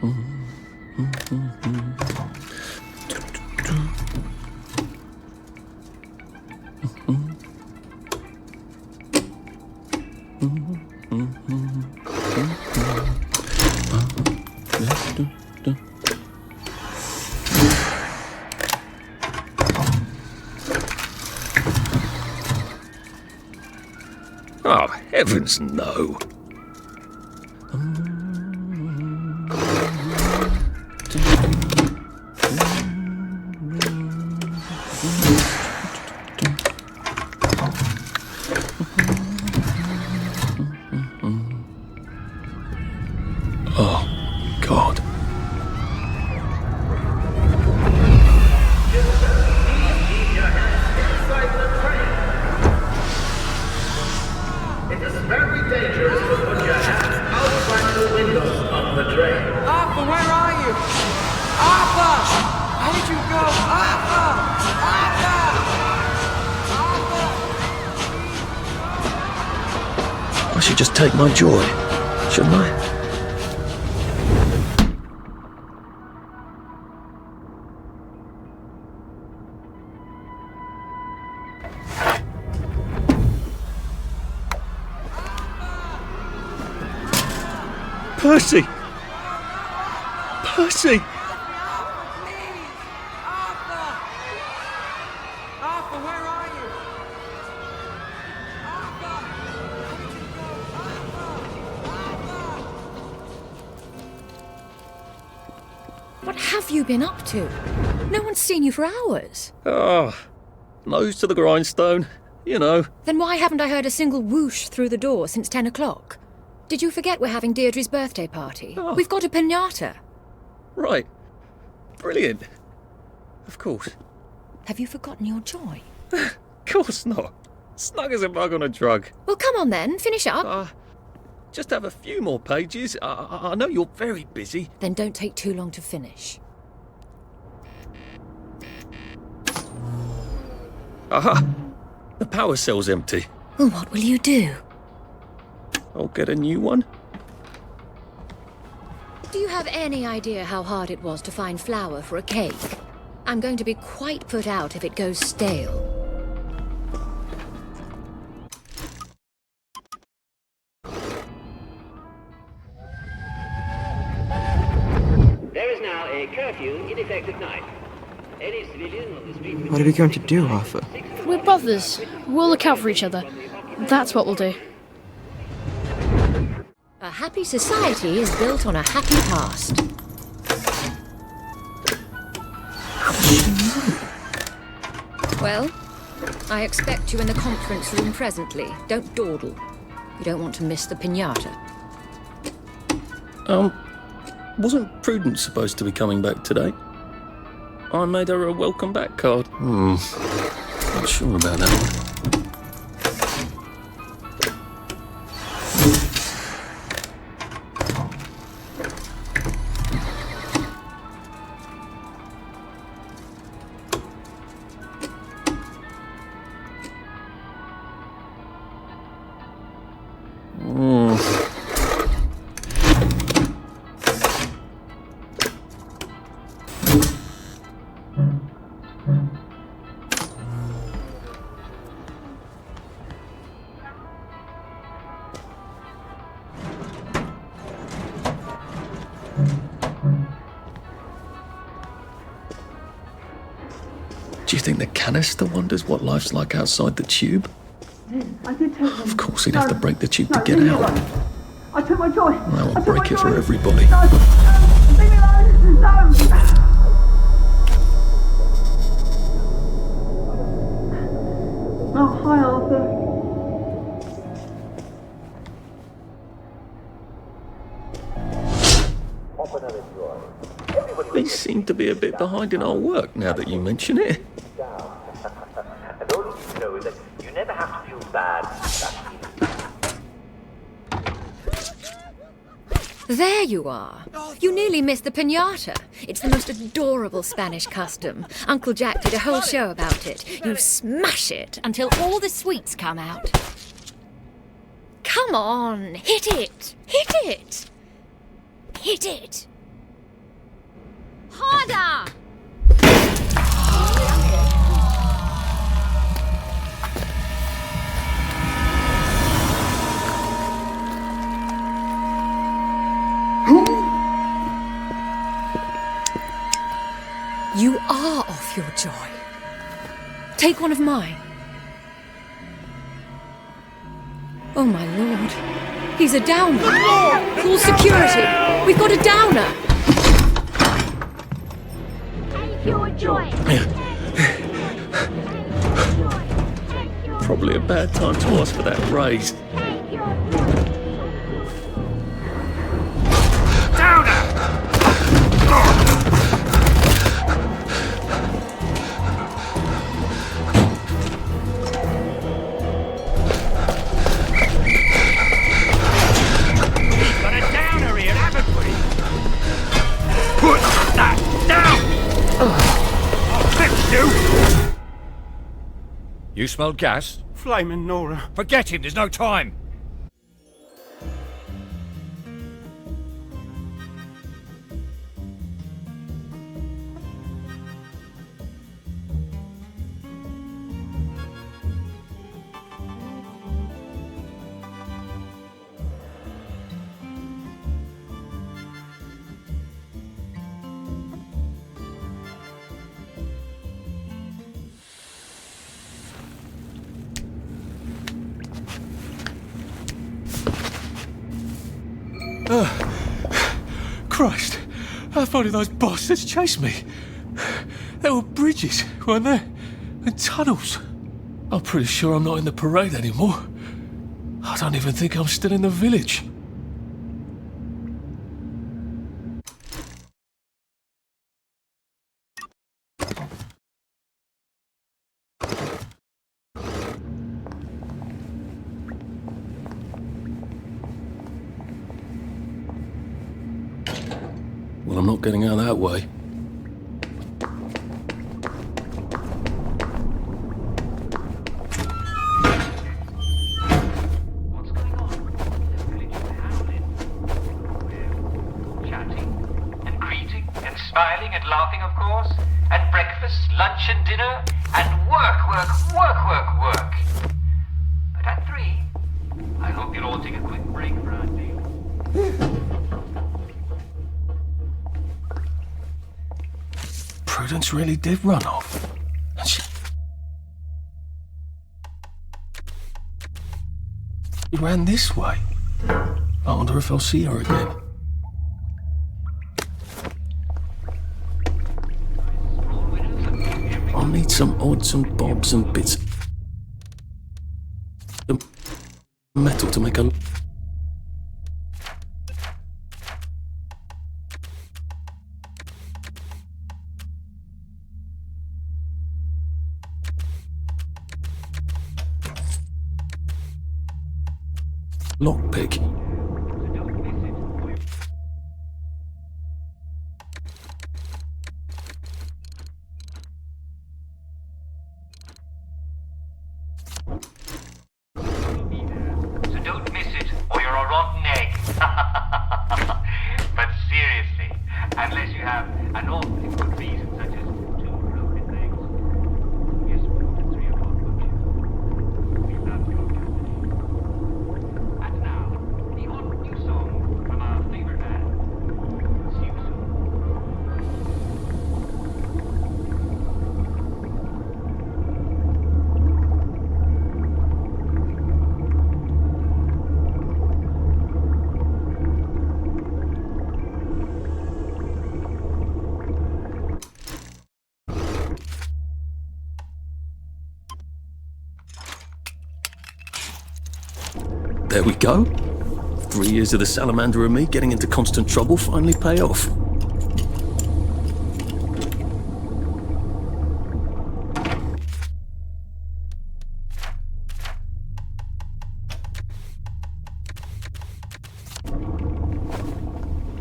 Oh, heavens no. Oh, God. It is very dangerous to put your hands outside the windows of the train. Arthur, where are you? Arthur! How did you go? Arthur! Arthur! I should just take my joy, shouldn't I? Percy! Percy! Please! Arthur! Arthur, where are you? Arthur! How did you go? Arthur! What have you been up to? No one's seen you for hours. Ah, nose to the grindstone, you know. Then why haven't I heard a single whoosh through the door since 10 o'clock? Did you forget we're having Deirdre's birthday party? Oh. We've got a piñata. Right. Brilliant. Of course. Have you forgotten your joy? Of course not. Snug as a bug on a drug. Well, come on then, finish up. Just have a few more pages. I know you're very busy. Then don't take too long to finish. Aha! The power cell's empty. Well, what will you do? I'll get a new one. Do you have any idea how hard it was to find flour for a cake? I'm going to be quite put out if it goes stale. There is now a curfew in effect at night. Any civilian on the street... What are we going to do, Arthur? We're brothers. We'll look out for each other. That's what we'll do. A happy society is built on a happy past. Well, I expect you in the conference room presently. Don't dawdle. You don't want to miss the piñata. Wasn't Prudence supposed to be coming back today? I made her a welcome back card. Not sure about that one. Do you think the canister wonders what life's like outside the tube? Of course he'd have to break the tube to get out. I took my joy. That will break it for everybody. No! Leave me alone! No! Oh, hi, Arthur. They seem to be a bit behind in our work now that you mention it. And all you need to know is that you never have to feel bad. There you are. You nearly missed the piñata. It's the most adorable Spanish custom. Uncle Jack did a whole show about it. You smash it until all the sweets come out. Come on, hit it! Hit it! Hit it! Harder! You are off your joy. Take one of mine. Oh my lord. He's a downer. Call security. We've got a downer. Probably a bad time to ask for that raise. Got a downer here, haven't we? Put that down! I'll fix you! You smelled gas? Flaming Nora. Forget him, there's no time. Christ, how far did those bastards chase me? There were bridges, weren't there? And tunnels. I'm pretty sure I'm not in the parade anymore. I don't even think I'm still in the village. Well, I'm not getting out that way. What's going on? The village of Hamlin. We're chatting and greeting and smiling and laughing, of course, and breakfast, lunch and dinner, and work. But at 3, I hope you'll all take a quick break for our deal. Prudence really did run off. And she ran this way. I wonder if I'll see her again. I'll need some odds and bobs and bits of metal to make a... lockpick. So don't miss it, or you're a rotten egg. But seriously, unless you have an awfully good reason, such as 2 broken legs. Yes, at 3 o'clock, won't you? We love your company. And now, the odd new song from our favorite band. See you soon. There we go. 3 years of the salamander and me getting into constant trouble finally pay off.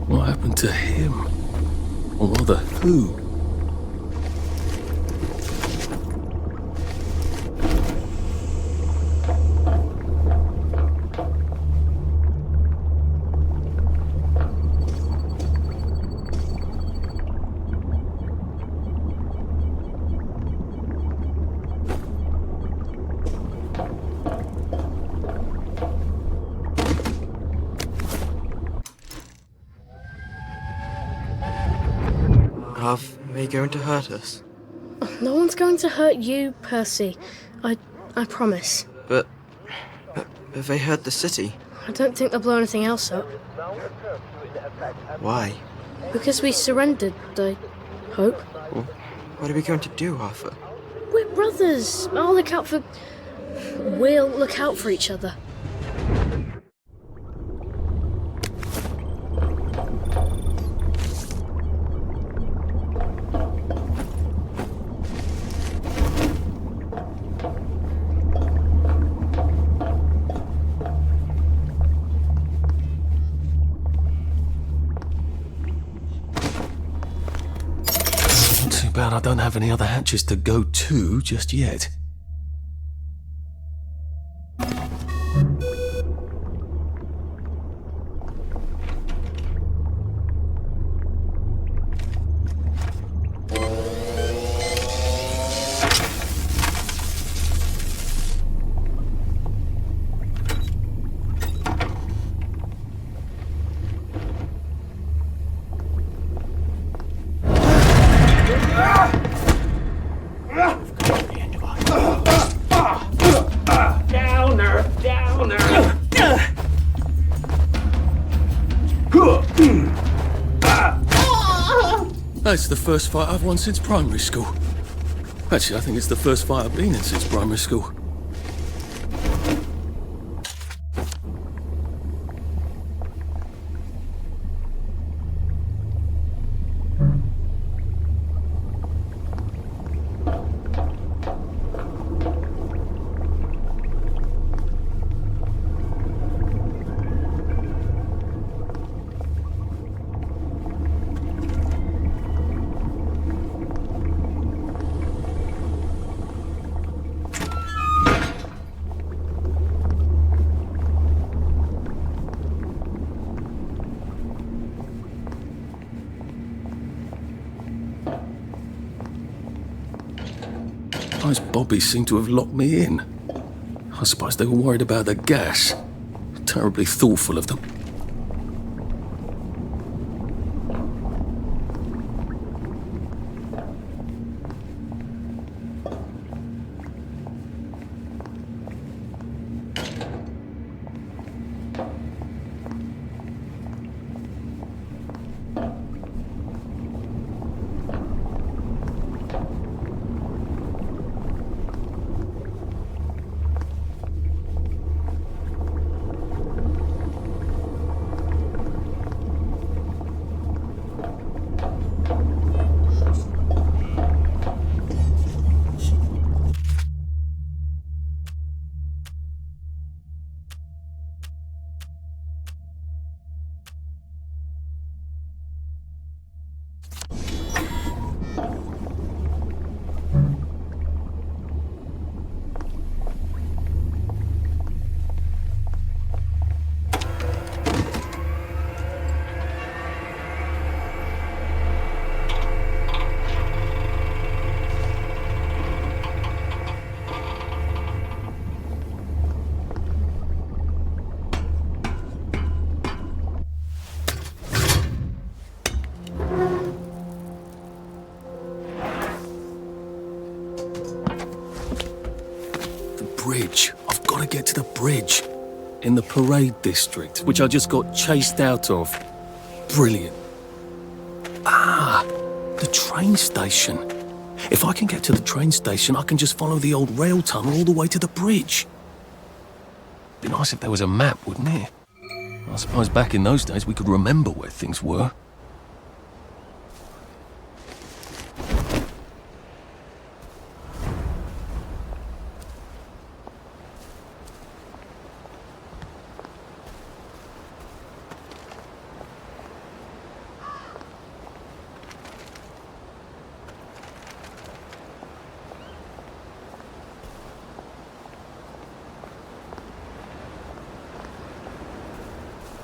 What happened to him? Or rather, who? going to hurt us? No one's going to hurt you, Percy. I promise. But they heard the city. I don't think they'll blow anything else up. Why? Because we surrendered, I hope. Well, what are we going to do, Arthur? We're brothers. We'll look out for each other. Too bad I don't have any other hatches to go to just yet. That's the first fight I've won since primary school. Actually, I think it's the first fight I've been in since primary school. Those bobbies seem to have locked me in. I suppose they were worried about the gas. Terribly thoughtful of them. Bridge. I've got to get to the bridge. In the parade district, which I just got chased out of. Brilliant. Ah, the train station. If I can get to the train station, I can just follow the old rail tunnel all the way to the bridge. Be nice if there was a map, wouldn't it? I suppose back in those days we could remember where things were.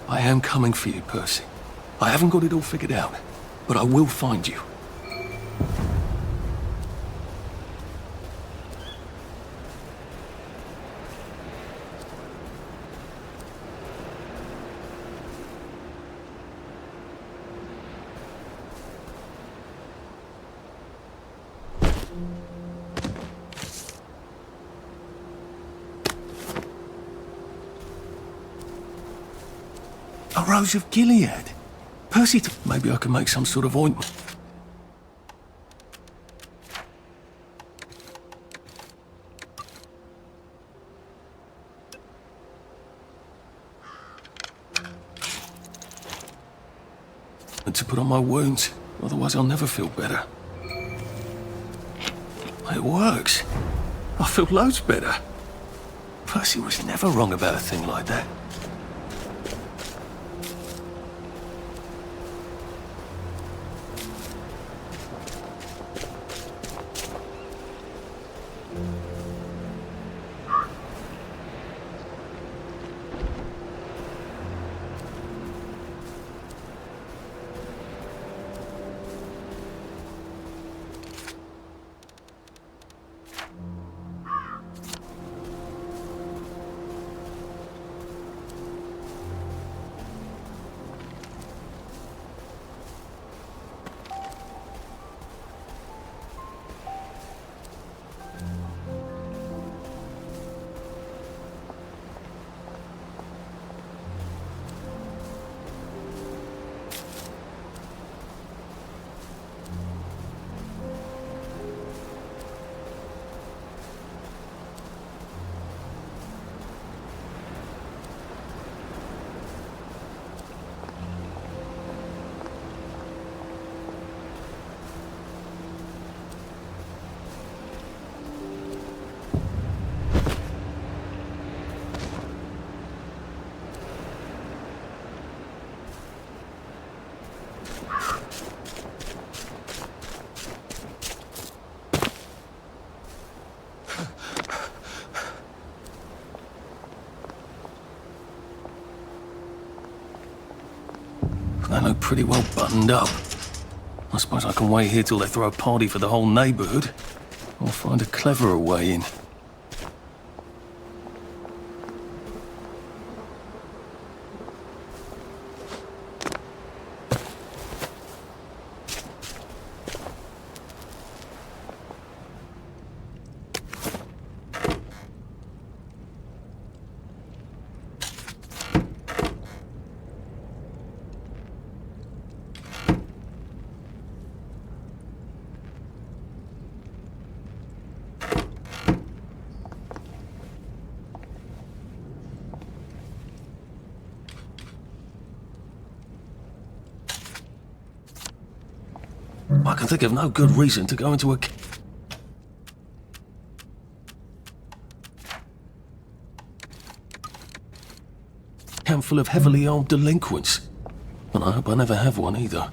I am coming for you, Percy. I haven't got it all figured out, but I will find you. Rose of Gilead. Percy, maybe I can make some sort of ointment. And to put on my wounds, otherwise I'll never feel better. It works. I feel loads better. Percy was never wrong about a thing like that. They look pretty well buttoned up. I suppose I can wait here till they throw a party for the whole neighbourhood, or find a cleverer way in. I can think of no good reason to go into a camp full of heavily armed delinquents. And I hope I never have one either.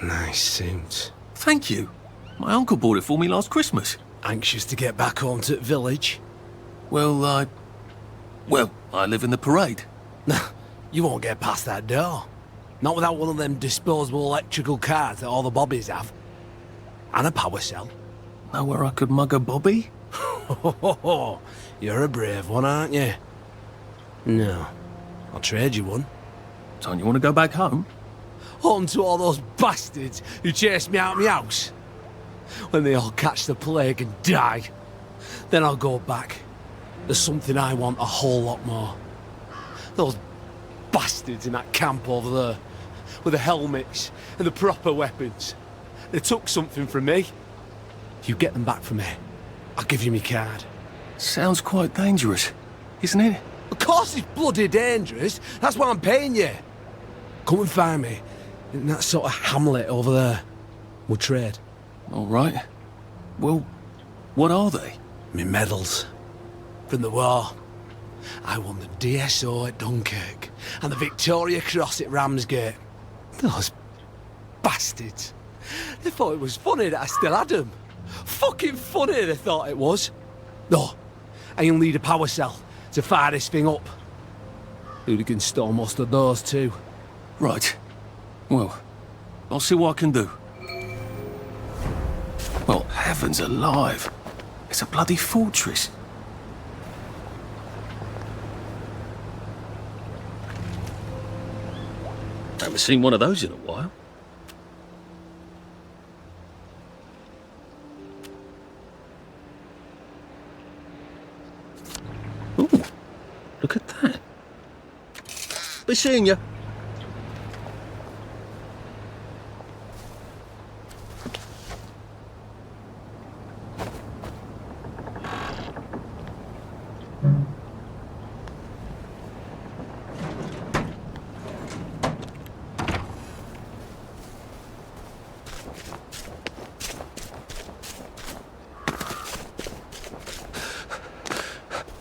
Nice suit. Thank you. My uncle bought it for me last Christmas. Anxious to get back home to the village? Well, I live in the parade. You won't get past that door. Not without one of them disposable electrical cars that all the bobbies have. And a power cell. Know where I could mug a bobby? You're a brave one, aren't you? No. I'll trade you one. Don't you want to go back home? Home to all those bastards who chased me out of my house. When they all catch the plague and die. Then I'll go back. There's something I want a whole lot more. Those bastards in that camp over there. With the helmets and the proper weapons. They took something from me. You get them back from me. I'll give you my card. Sounds quite dangerous, isn't it? Of course it's bloody dangerous. That's why I'm paying you. Come and find me in that sort of hamlet over there. We'll trade. All right. Well, what are they? Me medals. from the war. I won the DSO at Dunkirk and the Victoria Cross at Ramsgate. Those bastards. They thought it was funny that I still had them. Fucking funny they thought it was. No, I'll need a power cell to fire this thing up. Hooligans stole most of those too. Right. Well, I'll see what I can do. Well, heavens alive. It's a bloody fortress. Haven't seen one of those in a while. Ooh, look at that. Be seeing you.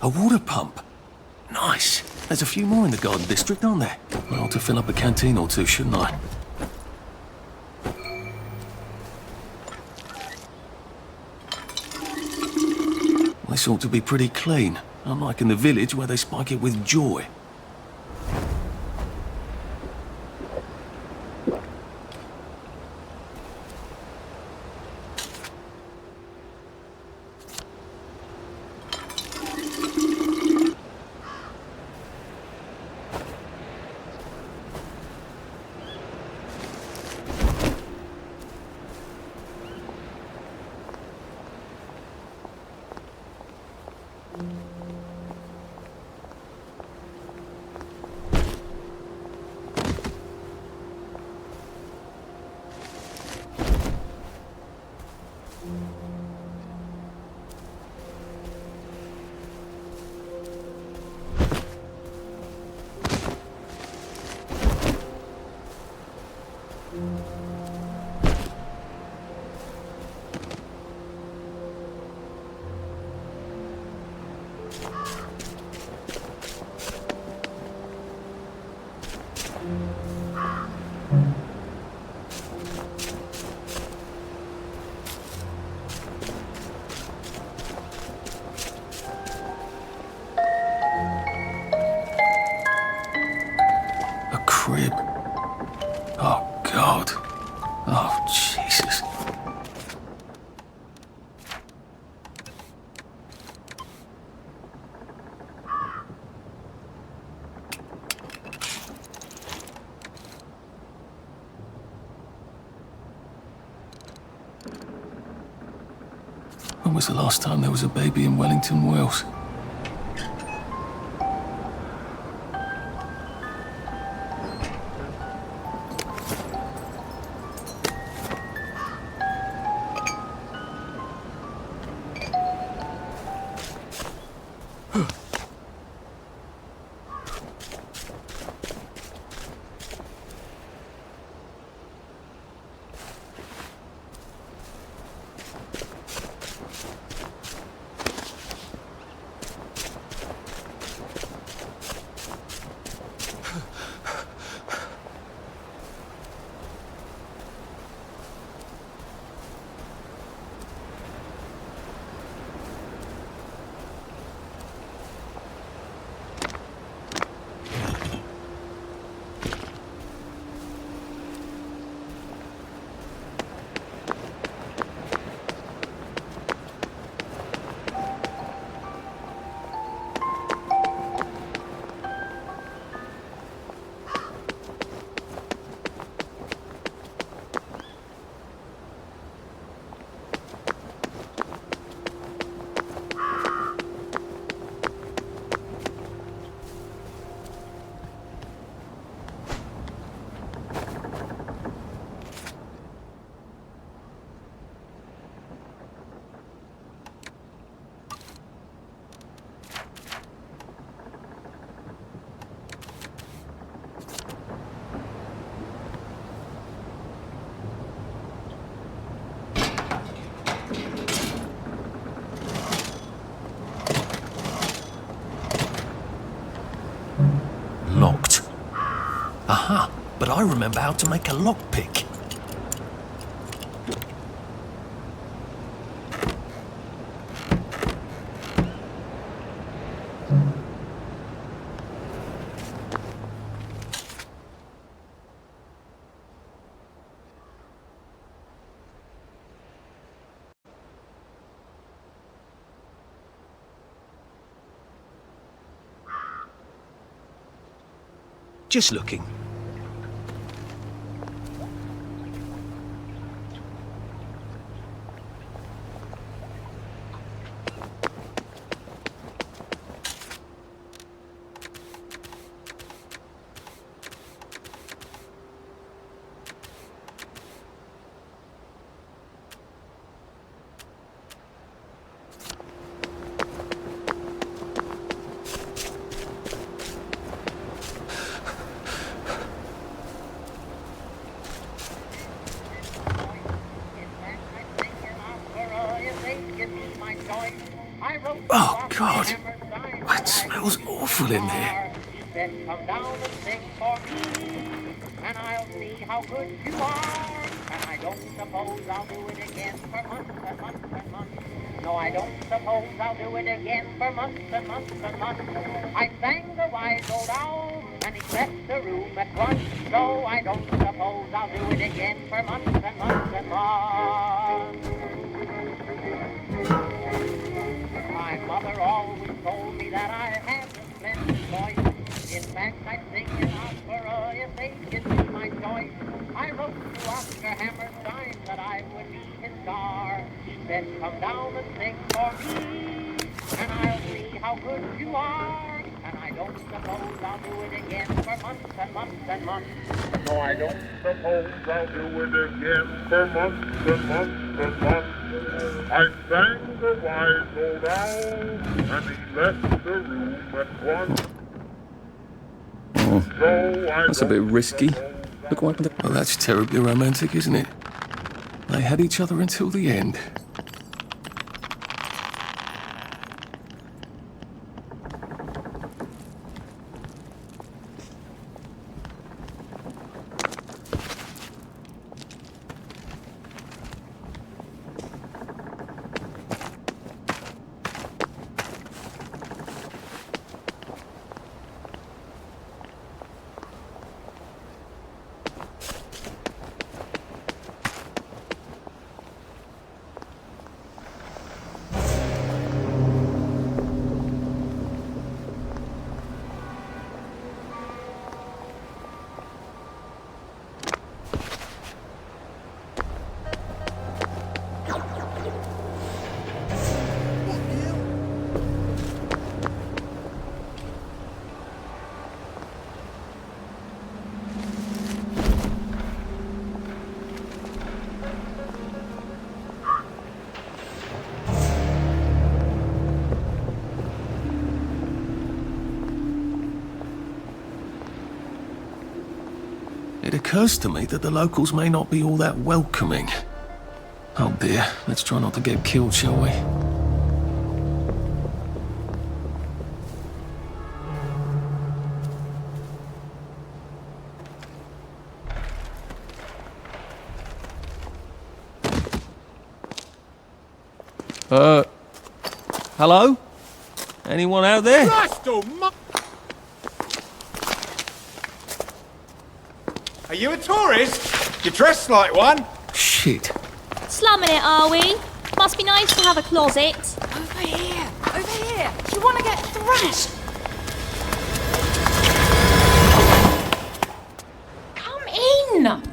A water pump. Nice. There's a few more in the Garden District, aren't there? I ought to fill up a canteen or two, shouldn't I? This ought to be pretty clean, unlike in the village where they spike it with joy. Crib. Oh, God. Oh, Jesus. When was the last time there was a baby in Wellington, Wales? Aha, but I remember how to make a lockpick. Just looking. Oh, God. That smells awful in there. Come down and sing for me, and I'll see how good you are. And I don't suppose I'll do it again for months and months and months. No, I don't suppose I'll do it again for months and months and months. I sang the wise old owl, and he left the room at once. So I don't suppose I'll do it again for months and months and months. My mother always told me that I had a splendid voice. In fact, I sing in opera if they give me my choice. I wrote to Oscar Hammerstein that I would be his star. He said, come down and sing for me, and I'll see how good you are. And I don't suppose I'll do it again for months and months and months. No, I don't suppose I'll do it again for months and months and months. I sang the wise old owl, and he left the room at once. That's a bit risky. Look what happened to... Well, that's terribly romantic, isn't it? They had each other until the end. It occurs to me that the locals may not be all that welcoming. Oh dear, let's try not to get killed, shall we? Hello? Anyone out there? Christ almighty! Are you a tourist? You're dressed like one. Shit. Slumming it, are we? Must be nice to have a closet. Over here! Over here! Do you want to get thrashed? Come in!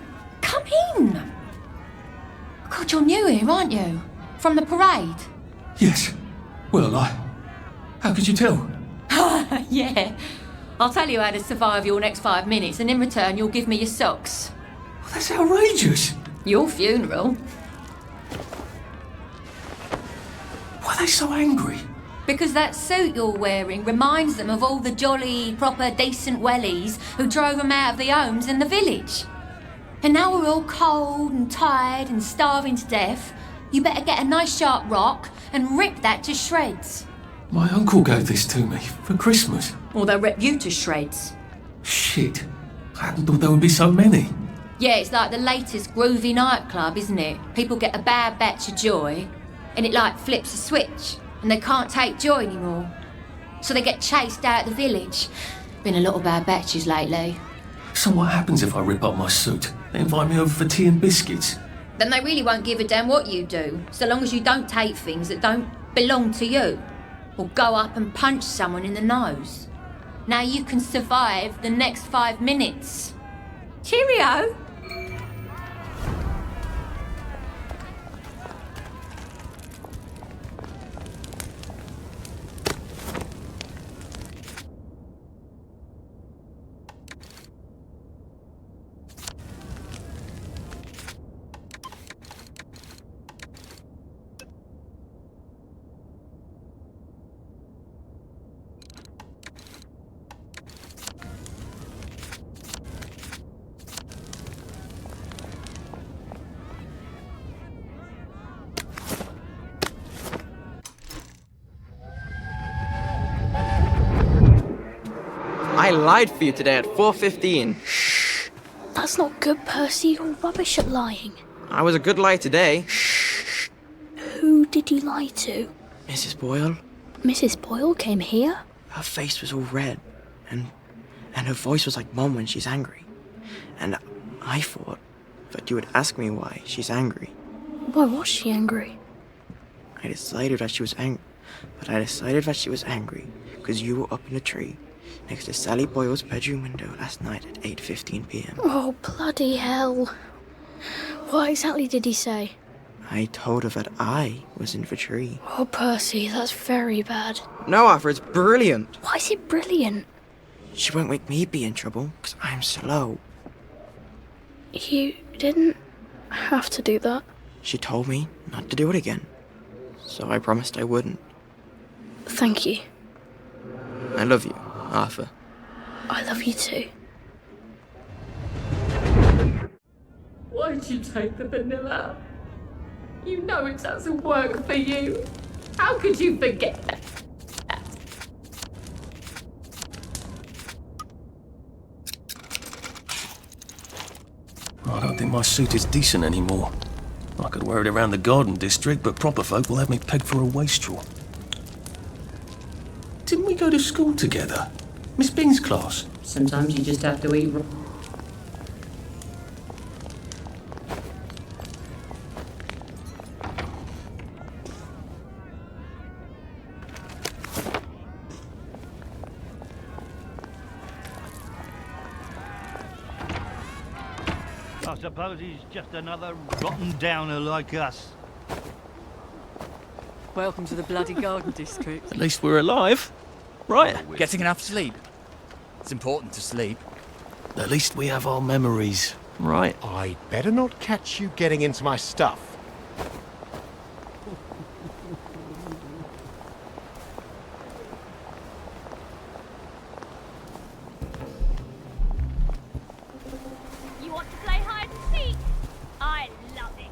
Come in! God, you're new here, aren't you? From the parade? Yes. Well, how could you tell? Yeah. I'll tell you how to survive your next 5 minutes, and in return you'll give me your socks. Well, that's outrageous. Your funeral. Why are they so angry? Because that suit you're wearing reminds them of all the jolly, proper, decent wellies who drove them out of the homes in the village. And now we're all cold and tired and starving to death. You better get a nice sharp rock and rip that to shreds. My uncle gave this to me for Christmas. Or they'll rip you to shreds. Shit. I hadn't thought there would be so many. Yeah, it's like the latest groovy nightclub, isn't it? People get a bad batch of joy, and it like flips a switch, and they can't take joy anymore. So they get chased out of the village. Been a lot of bad batches lately. So what happens if I rip up my suit? They invite me over for tea and biscuits. Then they really won't give a damn what you do, so long as you don't take things that don't belong to you, or go up and punch someone in the nose. Now you can survive the next 5 minutes. Cheerio! I lied for you today at 4:15. That's not good, Percy. You're rubbish at lying. I was a good lie today. Who did you lie to? Mrs. Boyle, Mrs. Boyle came here? her face was all red, and her voice was like Mom when she's angry. And I thought that you would ask me why she's angry. Why was she angry? I decided that she was angry because you were up in a tree next to Sally Boyle's bedroom window last night at 8:15 p.m. Oh, bloody hell. What exactly did he say? I told her that I was in the tree. Oh, Percy, that's very bad. No, Arthur, it's brilliant. Why is it brilliant? She won't make me be in trouble because I'm slow. You didn't have to do that. She told me not to do it again, so I promised I wouldn't. Thank you. I love you, Arthur. I love you too. Why'd you take the vanilla? You know it doesn't work for you. How could you forget that? I don't think my suit is decent anymore. I could wear it around the garden district, but proper folk will have me pegged for a wastrel. Didn't we go to school together? Miss Bing's class? Sometimes you just have to eat raw. I suppose he's just another rotten downer like us. Welcome to the bloody garden district. At least we're alive, right? Getting enough sleep. It's important to sleep. At least we have our memories, right? I'd better not catch you getting into my stuff. You want to play hide and seek? I love it.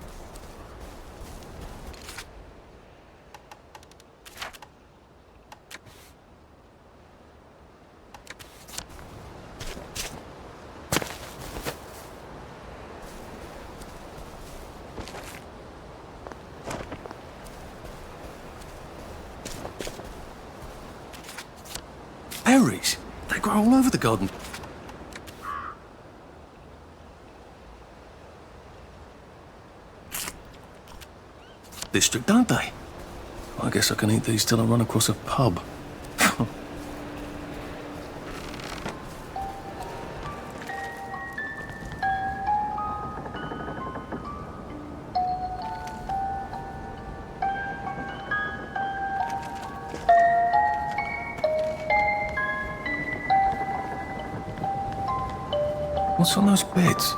Berries? They grow all over the garden. District, don't they? I guess I can eat these till I run across a pub. What's on those beds?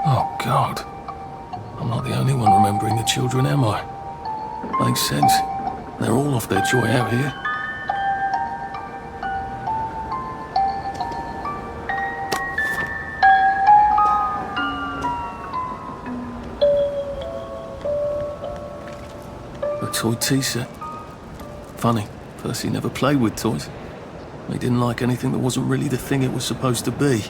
Oh, God. I'm not the only one remembering the children, am I? Makes sense. They're all off their joy out here. A toy tea set. Funny, Percy never played with toys. He didn't like anything that wasn't really the thing it was supposed to be.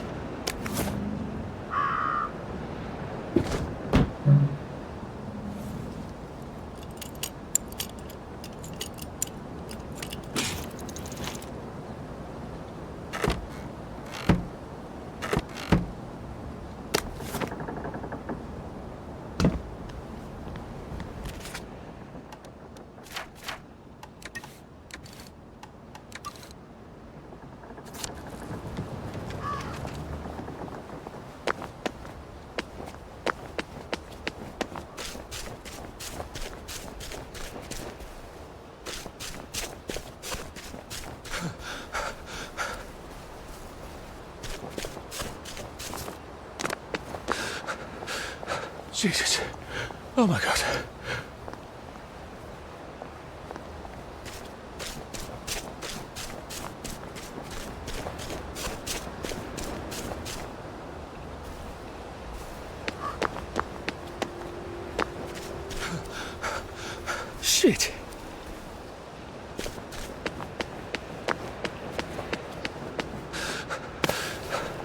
Jesus. Oh my God. Shit.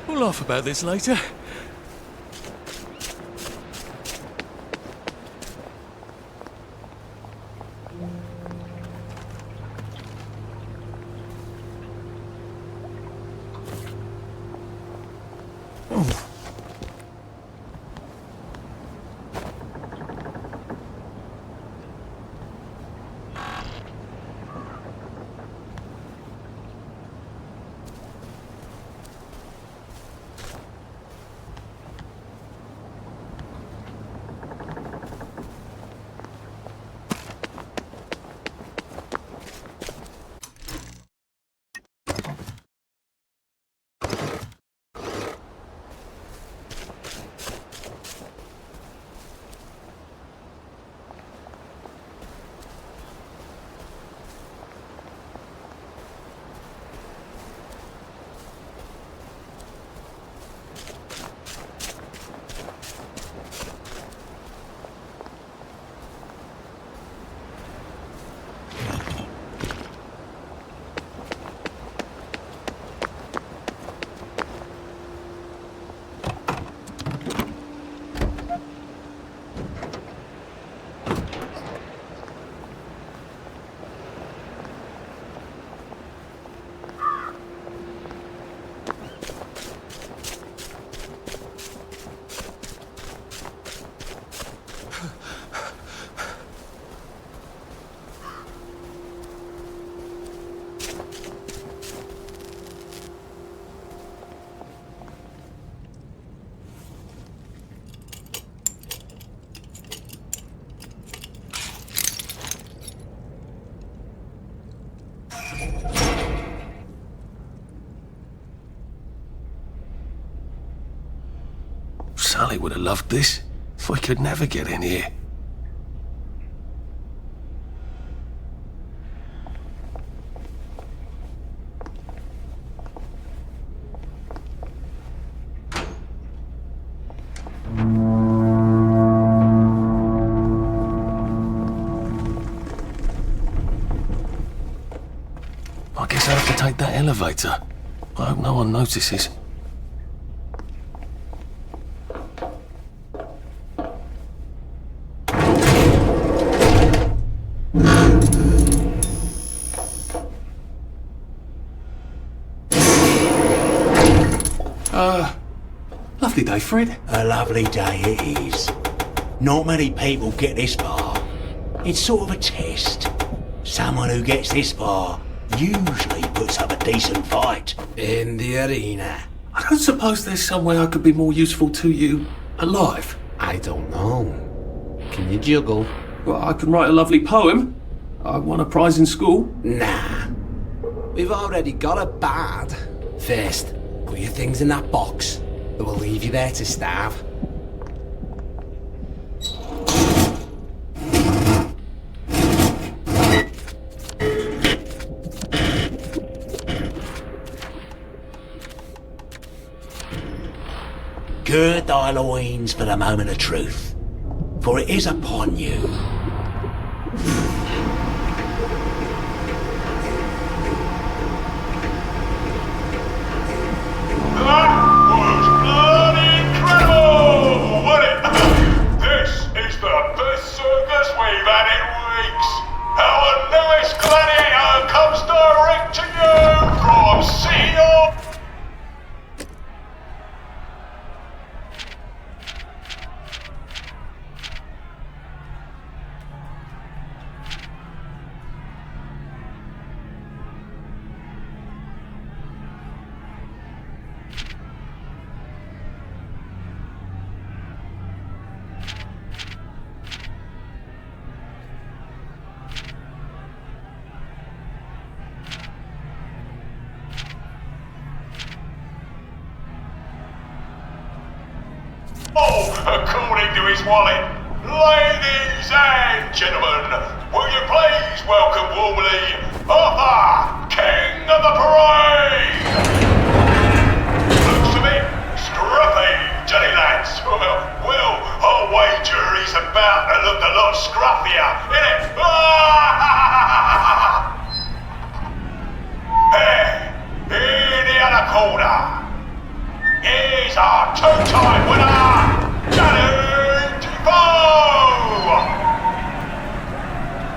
We'll laugh about this later. Sally would have loved this. We could never get in here. I guess I have to take that elevator. I hope no one notices. Lovely day, Fred. A lovely day it is. Not many people get this far. It's sort of a test. Someone who gets this far usually puts up a decent fight in the arena. I don't suppose there's some way I could be more useful to you alive. I don't know. Can you juggle? Well, I can write a lovely poem. I won a prize in school. Nah. We've already got a bard. First, put your things in that box. That will leave you there to starve. Gird thy loins for the moment of truth, for it is upon you. Oh, according to his wallet. Ladies and gentlemen, will you please welcome warmly Arthur, King of the Parade! Looks a bit scruffy, Johnny lads. Well, I'll wager he's about to look a lot scruffier, innit? Hey, in the other corner, here's our two-time winner, Danny Defoe!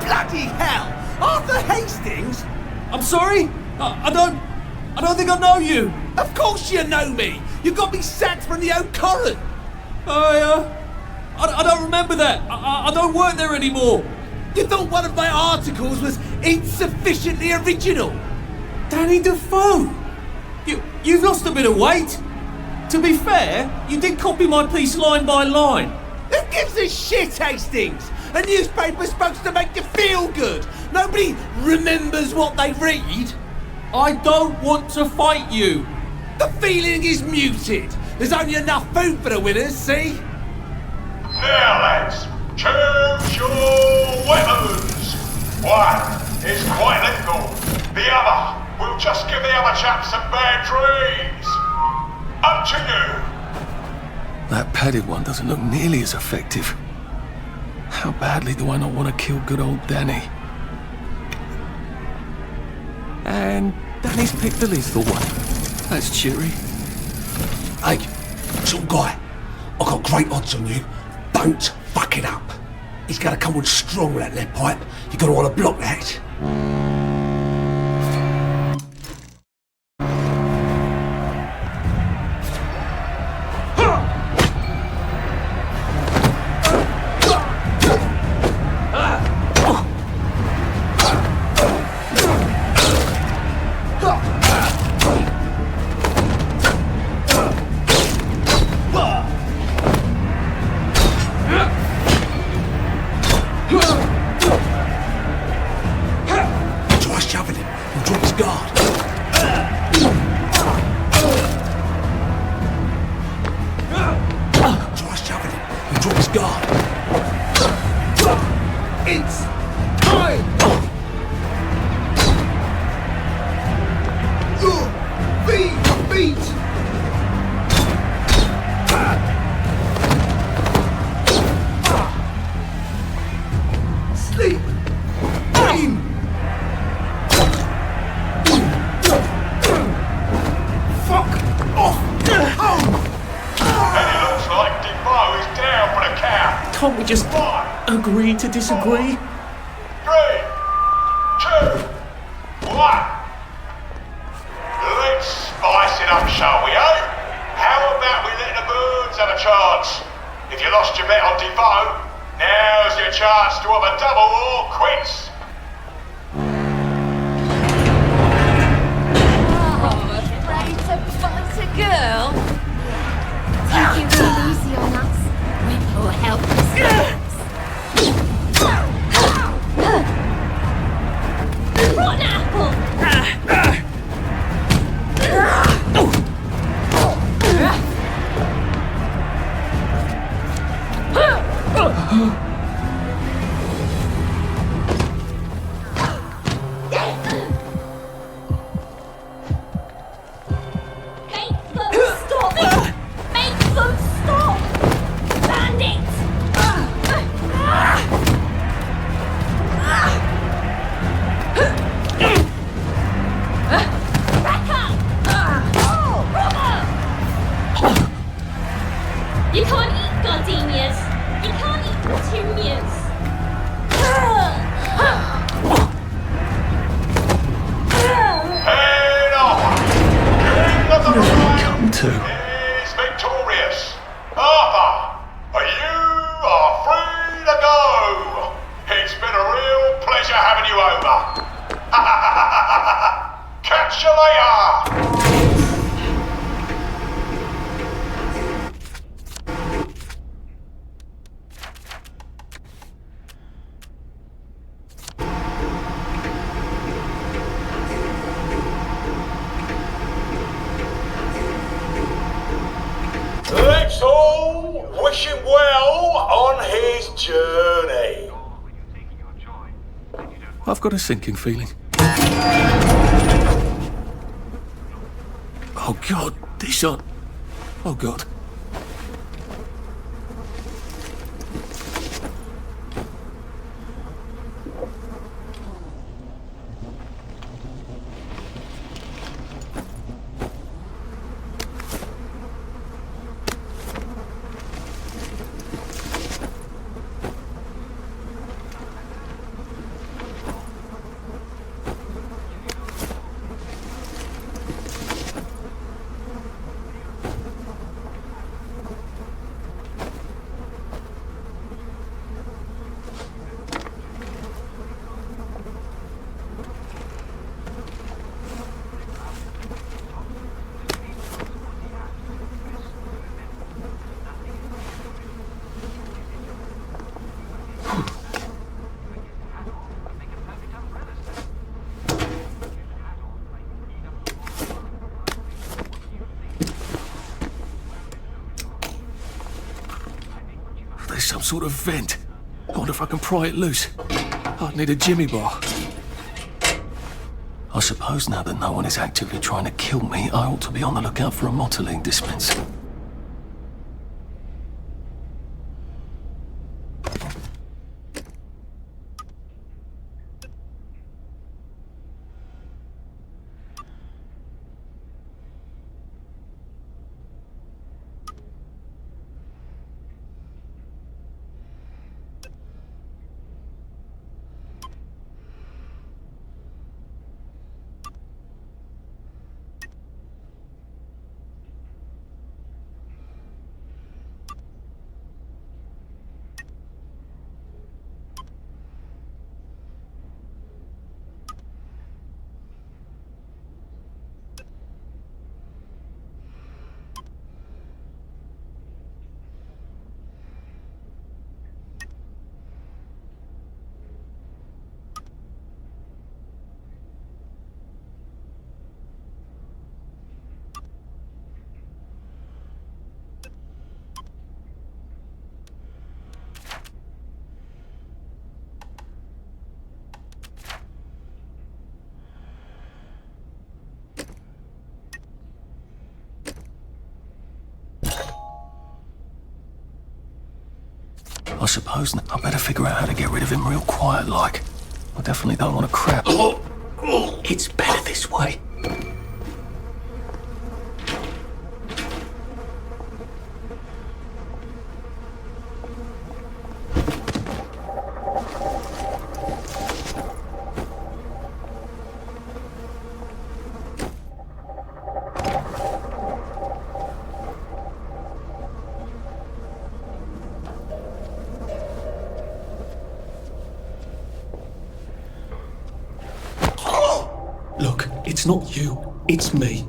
Bloody hell! Arthur Hastings? I'm sorry? I don't think I know you. Of course you know me. You got me sacked from the Oak Current. I don't remember that. I don't work there anymore. You thought one of my articles was insufficiently original? Danny Defoe! You've lost a bit of weight. To be fair, you did copy my piece line by line. Who gives a shit, Hastings? A newspaper's supposed to make you feel good. Nobody remembers what they read. I don't want to fight you. The feeling is muted. There's only enough food for the winners, see? Now lads, choose your weapons. One is quite lethal. The other will just give the other chap some bad dreams. Up to you. That padded one doesn't look nearly as effective. How badly do I not want to kill good old Danny? And Danny's picked the lethal one. That's cheery. Hey, some guy, I've got great odds on you. Don't fuck it up. He's gonna come on strong with that lead pipe. You're gonna want to block that. Can't we just agree to disagree? 3, 2, 1. Let's spice it up, shall we, eh? How about we let the birds have a chance? If you lost your bet on Defoe, now's your chance to have a double or quits. Ready to fight a girl? Take it real easy on us. We're poor helpless girls. Rotten apple! You can't eat gardenias. You can't eat petunias. Head off! King of the Parade Come to. is victorious. Arthur, you are free to go. It's been a real pleasure having you over. Catch you later. Let's all I've got a sinking feeling. Oh God, these aren't... Oh God. There's some sort of vent. I wonder if I can pry it loose. I'd need a jimmy bar. I suppose now that no one is actively trying to kill me, I ought to be on the lookout for a Motoline dispenser. I suppose I better figure out how to get rid of him real quiet like. I definitely don't want to crap. It's better this way. Look, it's not you, it's me.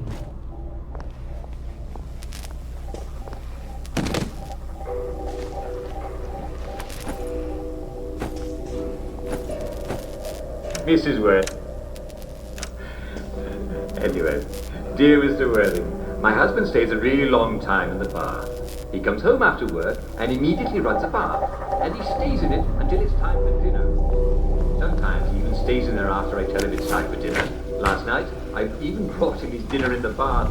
Mrs. Worth. Anyway, dear Mr. Worthing, my husband stays a really long time in the bar. He comes home after work and immediately runs a bar, and he stays in it until it's time for dinner. Sometimes he even stays in there after I tell him it's time for dinner. Last night, I even brought him his dinner in the bar.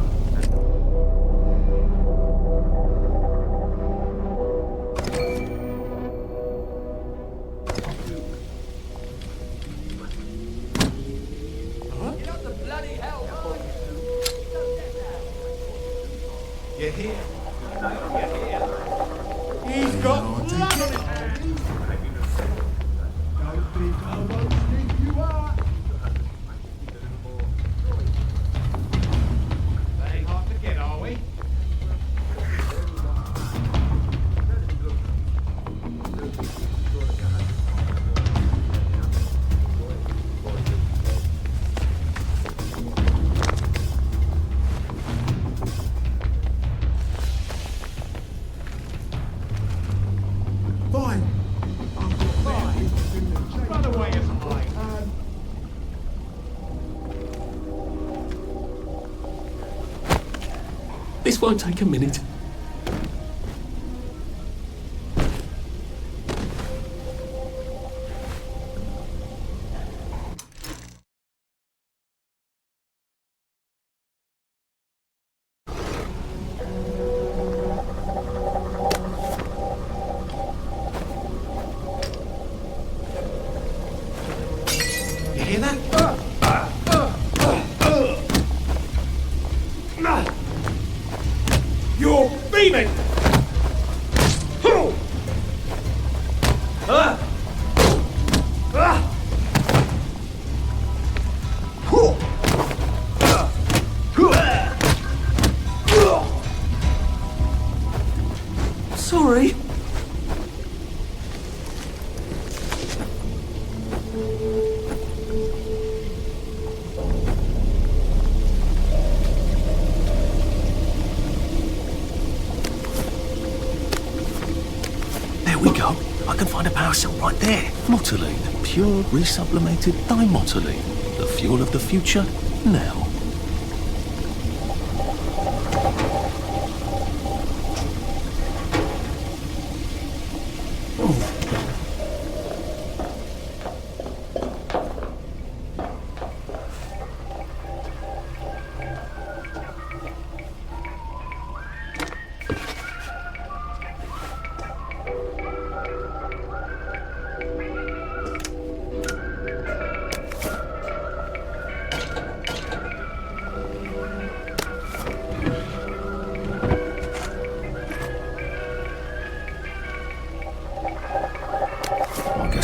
You're here. He's got blood on his hands. You are. That ain't hard to get, are we? Fine. Run away as high. This won't take a minute. hear that? You're beaming! Sorry. There we go. I can find a power cell right there. Motoline. Pure resublimated dimotoline. The fuel of the future, now.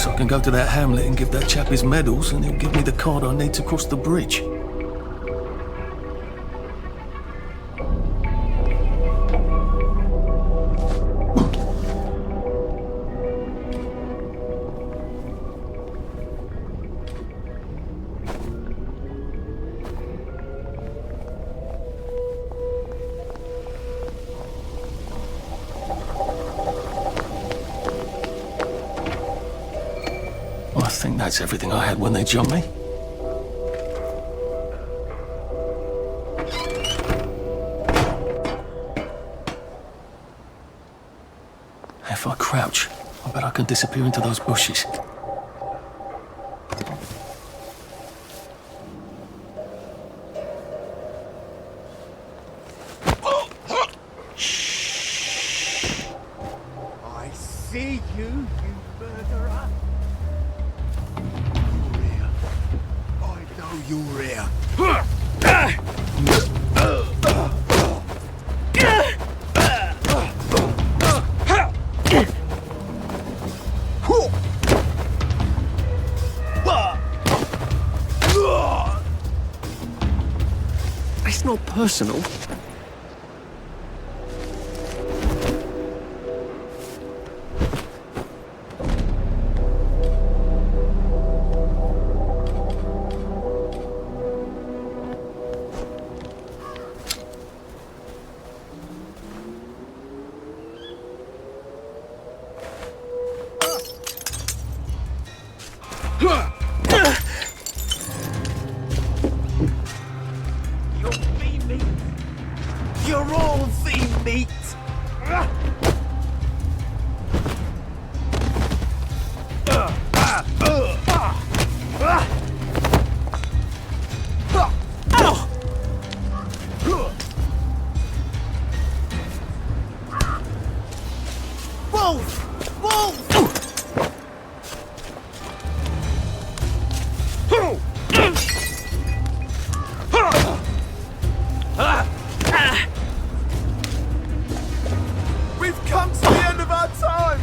I can go to that hamlet and give that chap his medals, and he'll give me the card I need to cross the bridge. I think that's everything I had when they jumped me. If I crouch, I bet I can disappear into those bushes. I see you, you murderer. You're here. It's not personal. You're fiend meat. You're all fiend meat. Wolf! Wolf! We've come to the end of our time!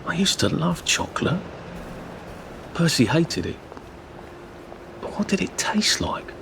I used to love chocolate. Percy hated it. But what did it taste like?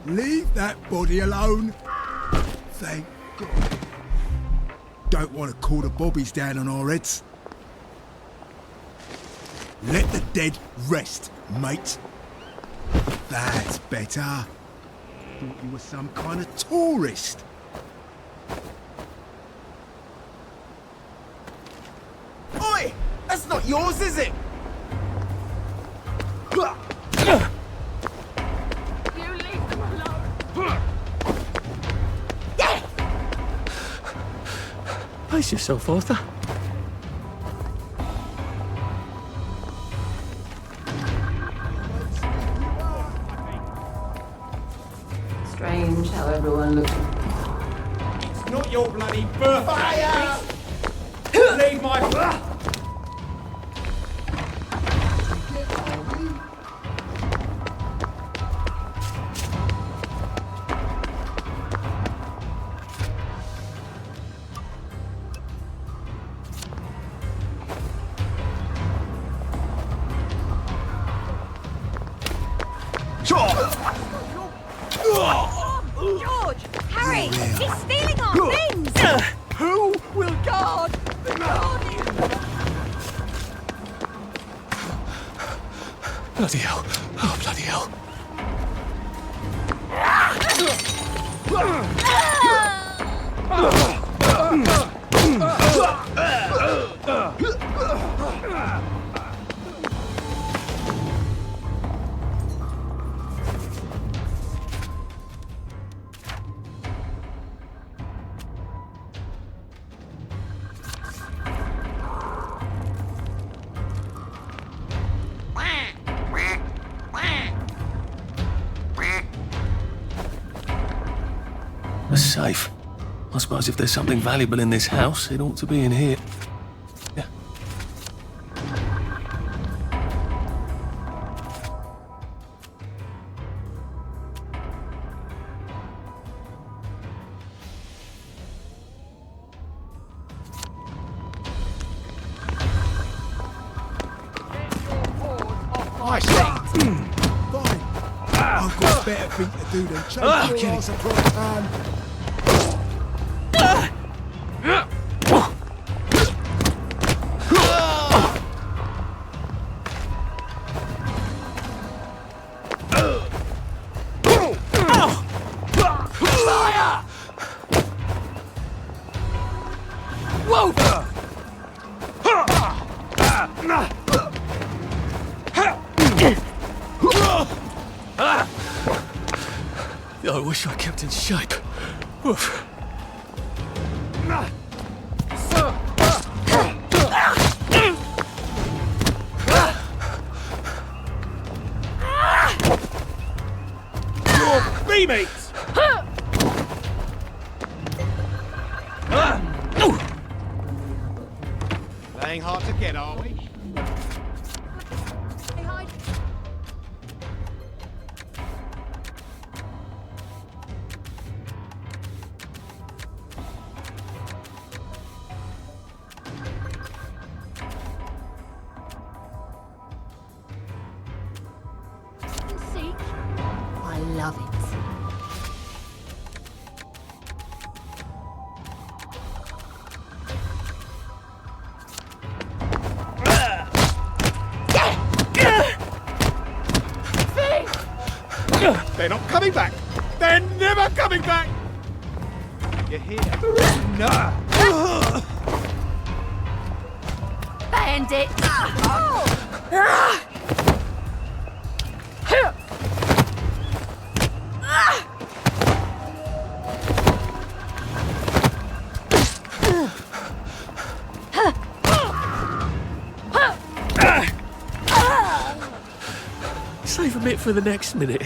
Leave that body alone. Thank God. Don't want to call the bobbies down on our heads. Let the dead rest, mate. That's better. Thought you were some kind of tourist. Oi! That's not yours, is it? Pace yourself, Arthur. Strange how everyone looks. It's not your bloody birthday. Fire! Leave my... George! Harry! He's stealing our things! Who will guard the Guardian? Bloody hell. Oh, bloody hell. A safe. I suppose if there's something valuable in this house, it ought to be in here. Yeah. I see. Fine. I've got better thing to do than chase your ass across town. I wish I kept in shape. Oof. Your B-mates! Playing hard to get, are we? I love it. They're not coming back! They're never coming back! You're here. No! Bandit! Save a bit for the next minute.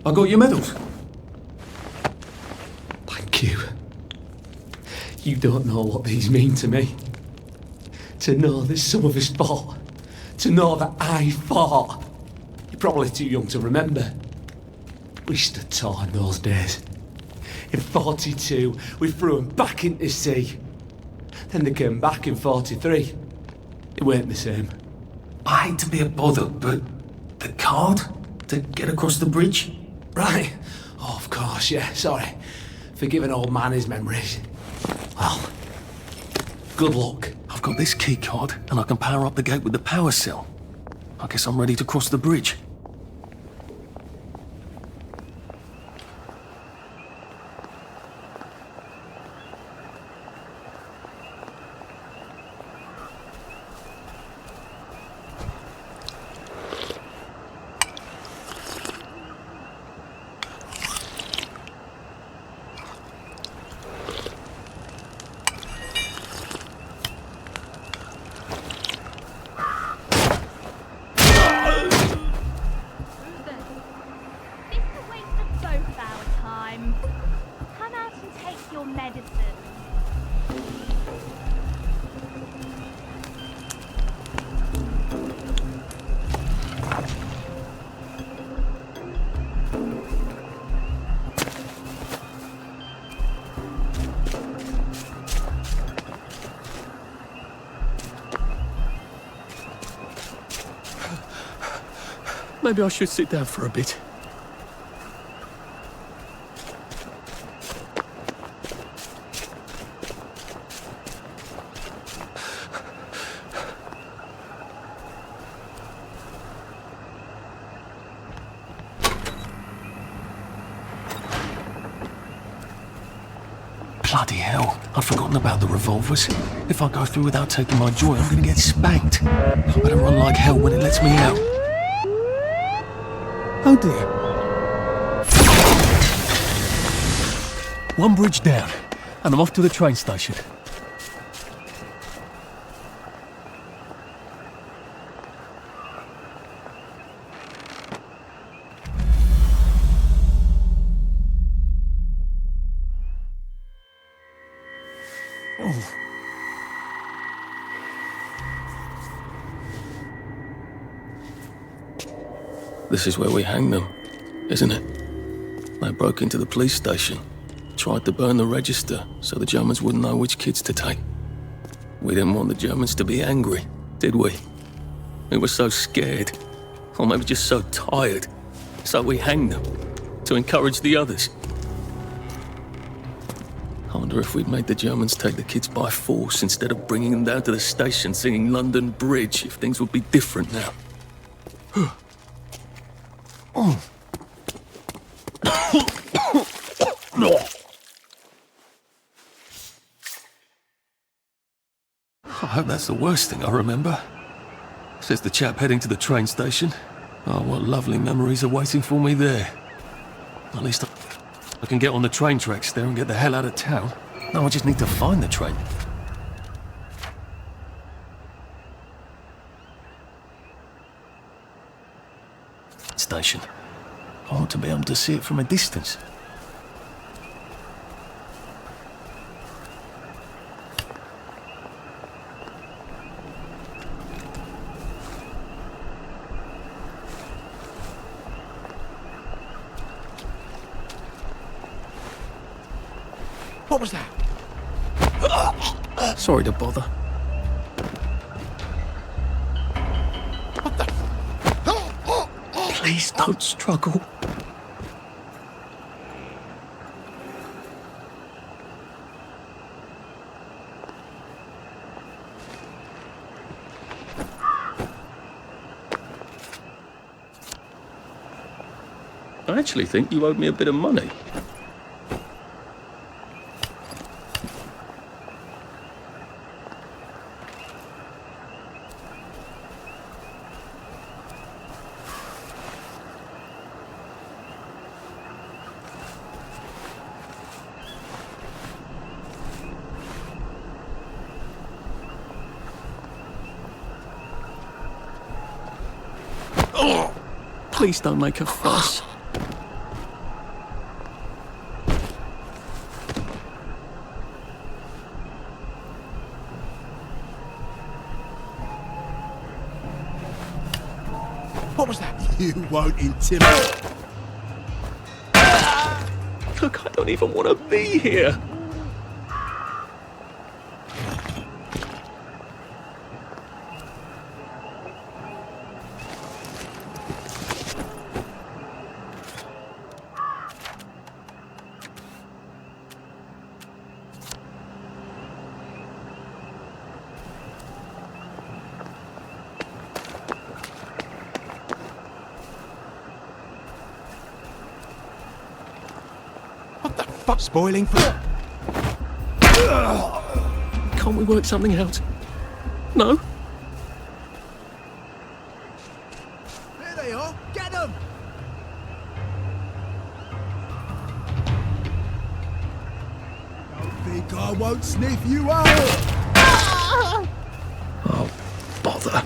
I got your medals. Thank you. You don't know what these mean to me. To know that some of us fought. To know that I fought. You're probably too young to remember. We stood tall in those days. In 42, we threw them back into sea. Then they came back in 43. It weren't the same. I hate to be a bother, but the card to get across the bridge? Right. Oh, of course, yeah, sorry. Forgive an old man his memories. Well, good luck. I've got this key card, and I can power up the gate with the power cell. I guess I'm ready to cross the bridge. Maybe I should sit down for a bit. Bloody hell, I'd forgotten about the revolvers. If I go through without taking my joy, I'm gonna get spanked. I better run like hell when it lets me out. Oh dear. One bridge down, and I'm off to the train station. This is where we hang them, isn't it? They broke into the police station, tried to burn the register so the Germans wouldn't know which kids to take. We didn't want the Germans to be angry, did we? We were so scared, or maybe just so tired, so we hanged them to encourage the others. I wonder if we'd made the Germans take the kids by force instead of bringing them down to the station singing London Bridge, if things would be different now. I hope that's the worst thing I remember. Says the chap heading to the train station. Oh, what lovely memories are waiting for me there. At least I can get on the train tracks there and get the hell out of town. Now I just need to find the train. Station. I want to be able to see it from a distance. What was that? Sorry to bother. What the? Please don't struggle. I actually think you owed me a bit of money. Oh, please don't make a fuss. What was that? You won't intimidate. Look, I don't even want to be here. Fuck spoiling for... Can't we work something out? No? There they are! Get them! Don't think I won't sniff you out! Oh, bother.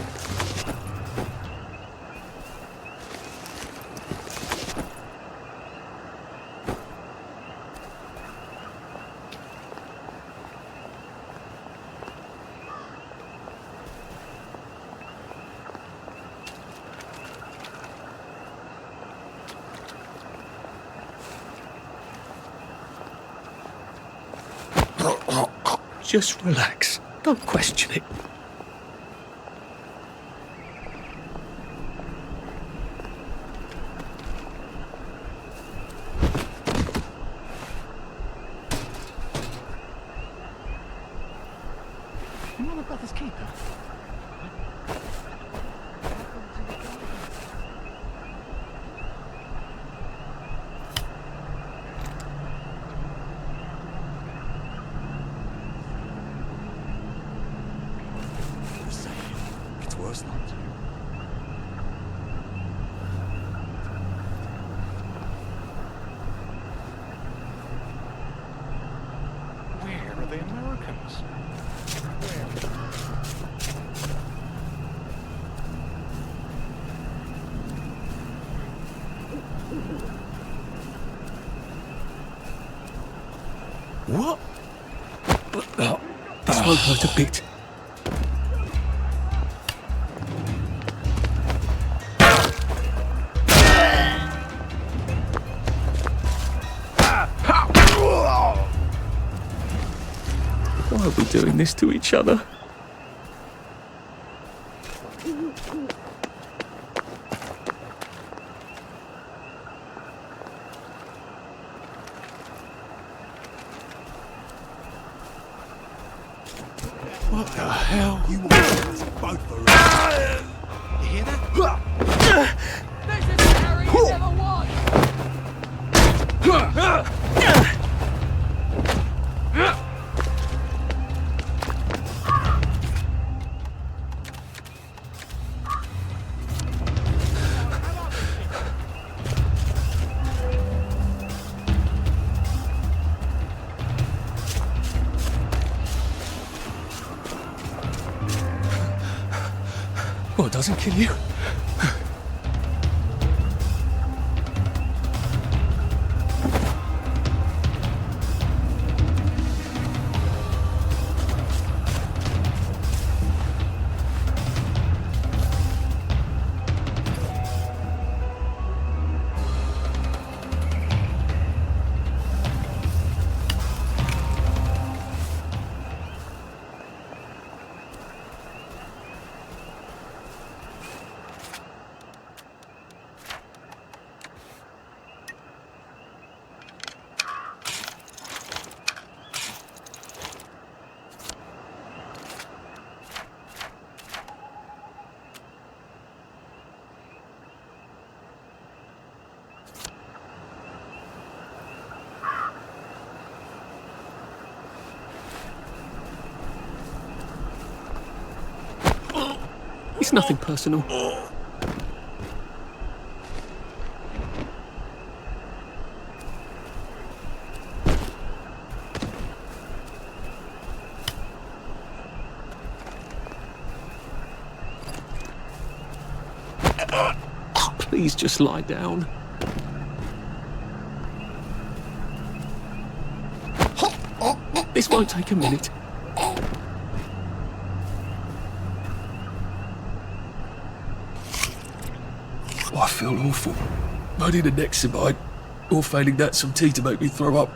Just relax. Don't question it. You know the brother's keeper? It's worse not to. Where are the Americans? What? This won't hurt a bit. Why are we doing this to each other? What the hell? You want us both around? You hear that? This is the Harry you never want! What doesn't kill you? It's nothing personal. Please just lie down. This won't take a minute. I feel awful. I need a Nexamide, or failing that, some tea to make me throw up.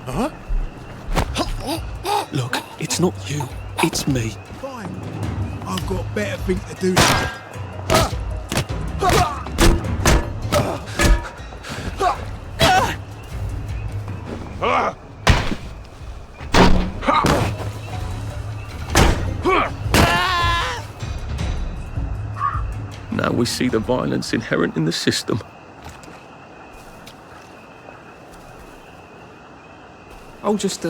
Huh? Look, it's not you, it's me. Fine. I've got better things to do now. Now we see the violence inherent in the system. I'll just,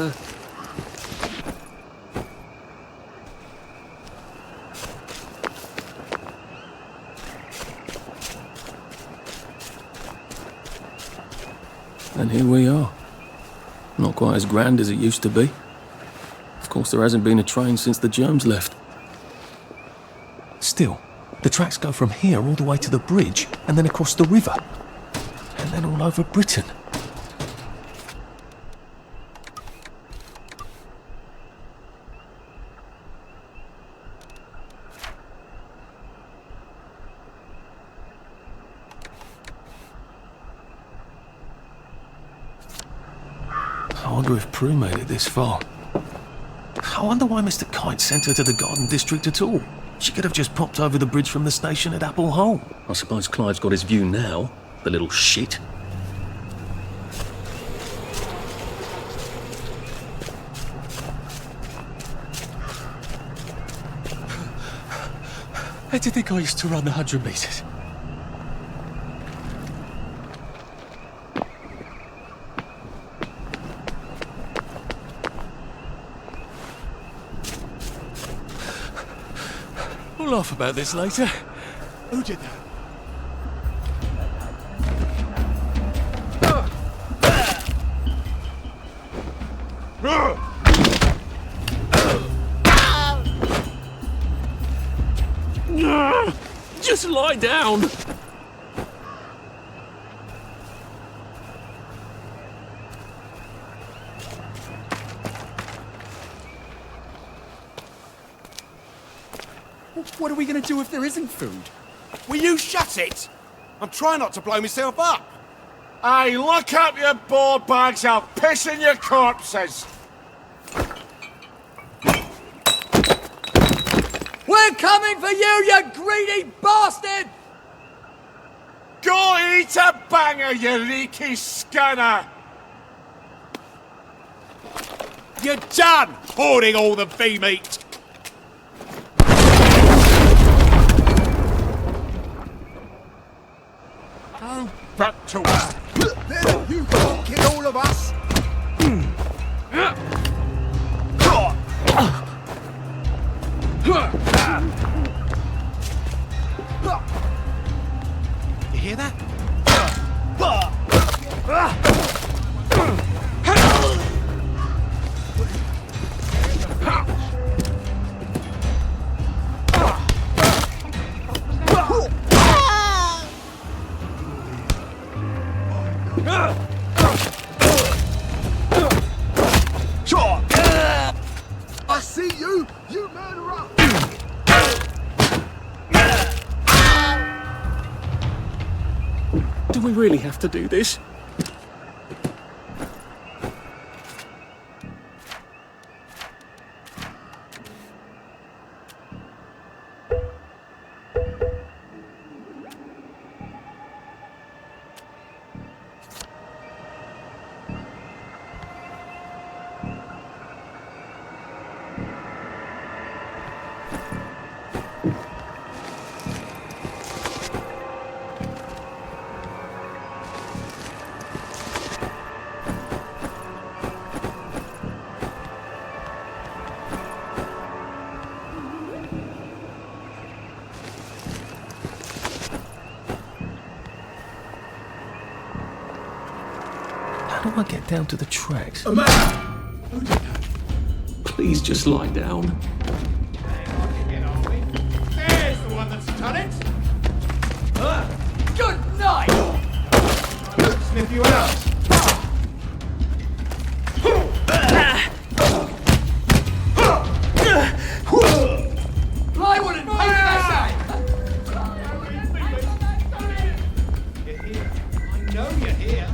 And here we are. Not quite as grand as it used to be. Of course, there hasn't been a train since the germs left. Still, the tracks go from here all the way to the bridge, and then across the river. And then all over Britain. I wonder if Prue made it this far. I wonder why Mr. Kite sent her to the Garden District at all. She could have just popped over the bridge from the station at Apple Hole. I suppose Clyde's got his view now, the little shit. How do you think I used to run the 100 metres? We'll laugh about this later. Who did that? Just lie down. What are we going to do if there isn't food? Will you shut it? I'm trying not to blow myself up. Hey, look up your board bags, I'll piss in your corpses. We're coming for you, you greedy bastard! Go eat a banger, you leaky scunner! You're done hoarding all the bee meat! Go back to us. Then you can't kill all of us. You hear that? I see you, you murderer! Do we really have to do this? I get down to the tracks? A man! Please just lie down. There's the one that's done it! Good night! Sniff you out! Plywood and paint essay! You're here. I know you're here.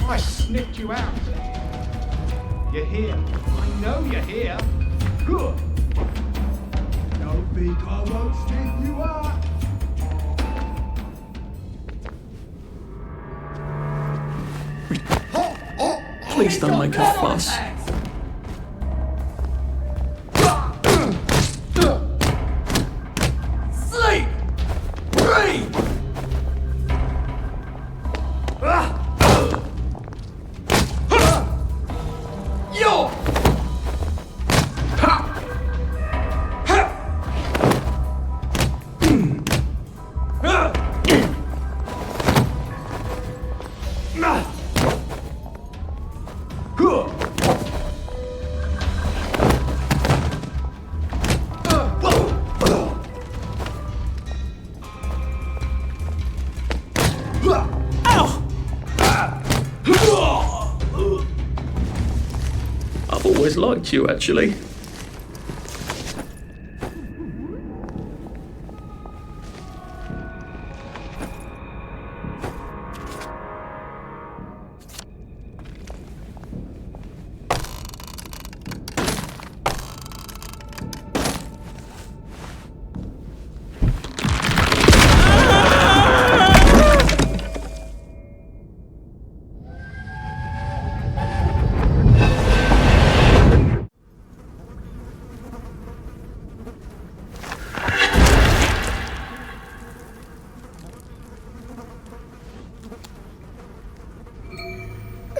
I sniffed you out. You're here. I know you're here. Good. Don't think I won't sniff you out. Please don't make a fuss. Sleep! Breathe! Yo! I've always liked you, actually.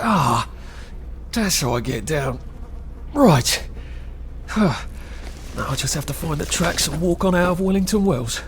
Ah, that's how I get down. Right. Now I just have to find the tracks and walk on out of Wellington Wells.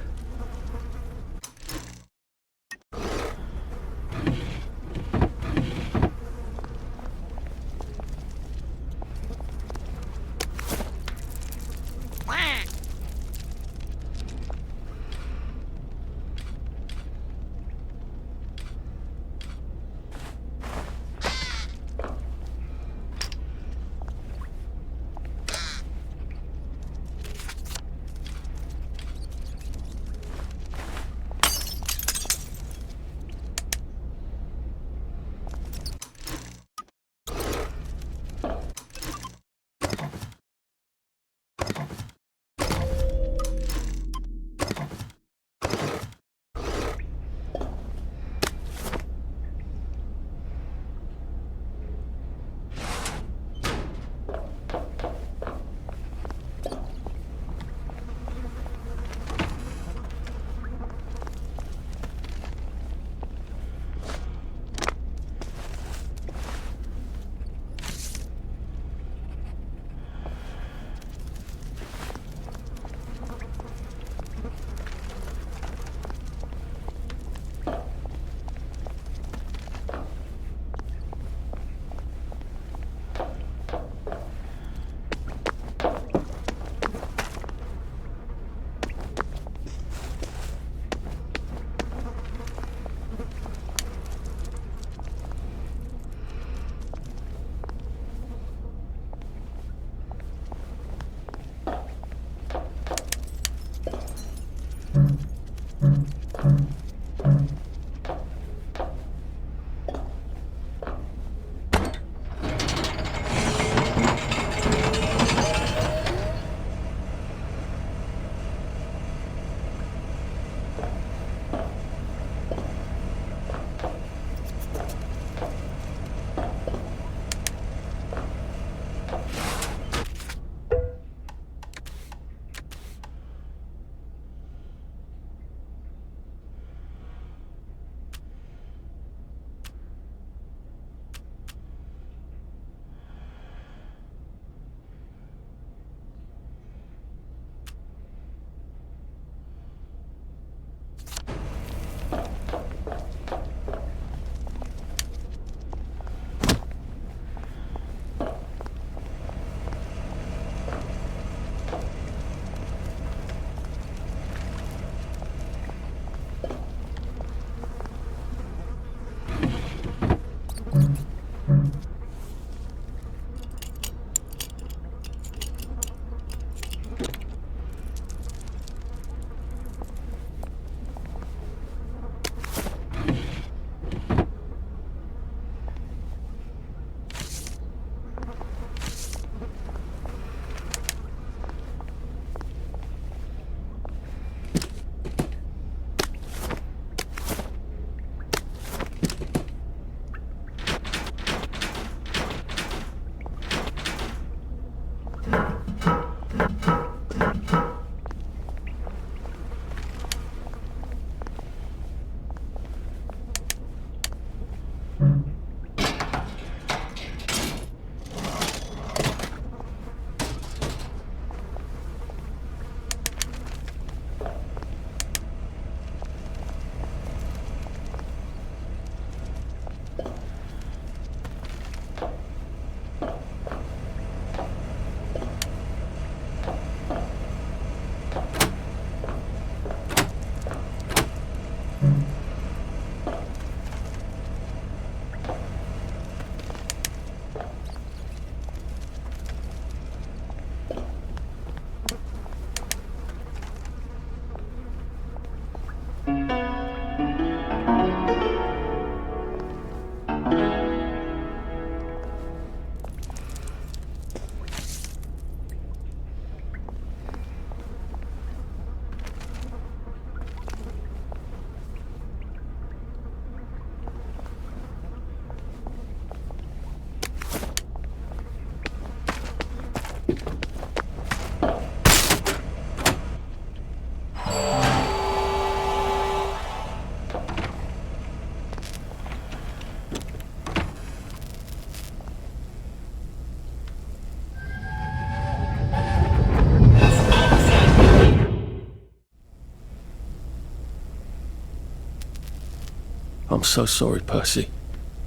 I'm so sorry, Percy.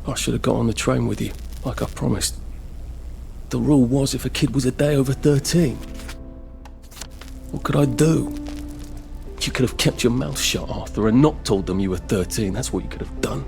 I should have got on the train with you, like I promised. The rule was if a kid was a day over 13. What could I do? You could have kept your mouth shut, Arthur, and not told them you were 13. That's what you could have done.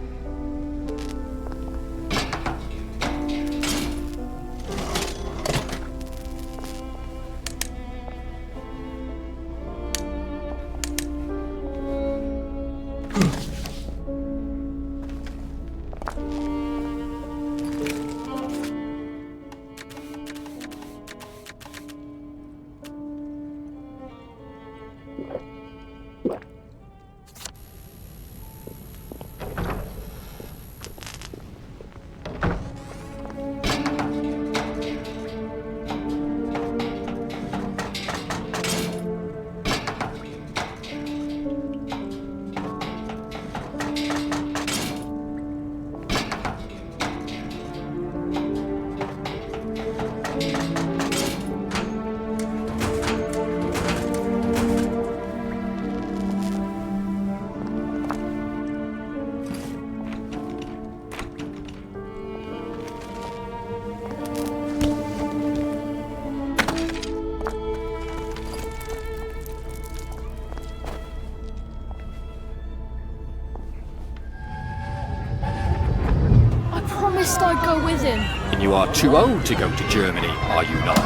I'd go with him. And you are too old to go to Germany, are you not?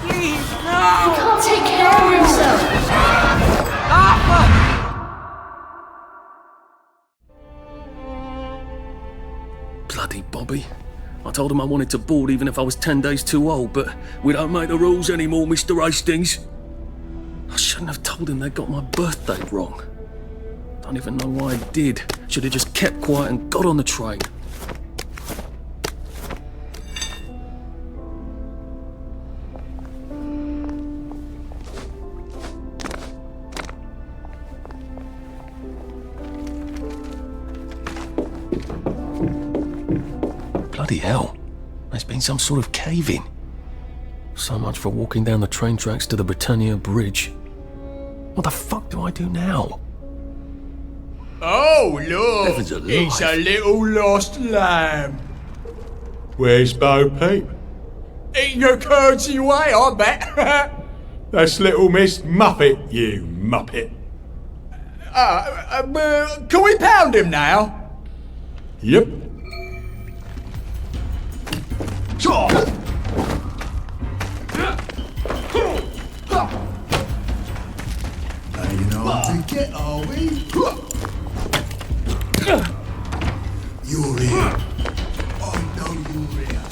Please, no! He can't take care of himself. Bloody Bobby. I told him I wanted to board even if I was 10 days too old, but we don't make the rules anymore, Mr. Hastings. I shouldn't have told him they got my birthday wrong. Don't even know why I did. Should have just kept quiet and got on the train. Bloody hell. There's been some sort of cave-in. So much for walking down the train tracks to the Britannia Bridge. What the fuck do I do now? Oh, look! Heavens alive. It's a little lost lamb. Where's Bo Peep? Eating her curds away, I bet. That's little Miss Muppet, you muppet. Can we pound him now? Yep. Hanging on to get, are we? You're here. I know you're here.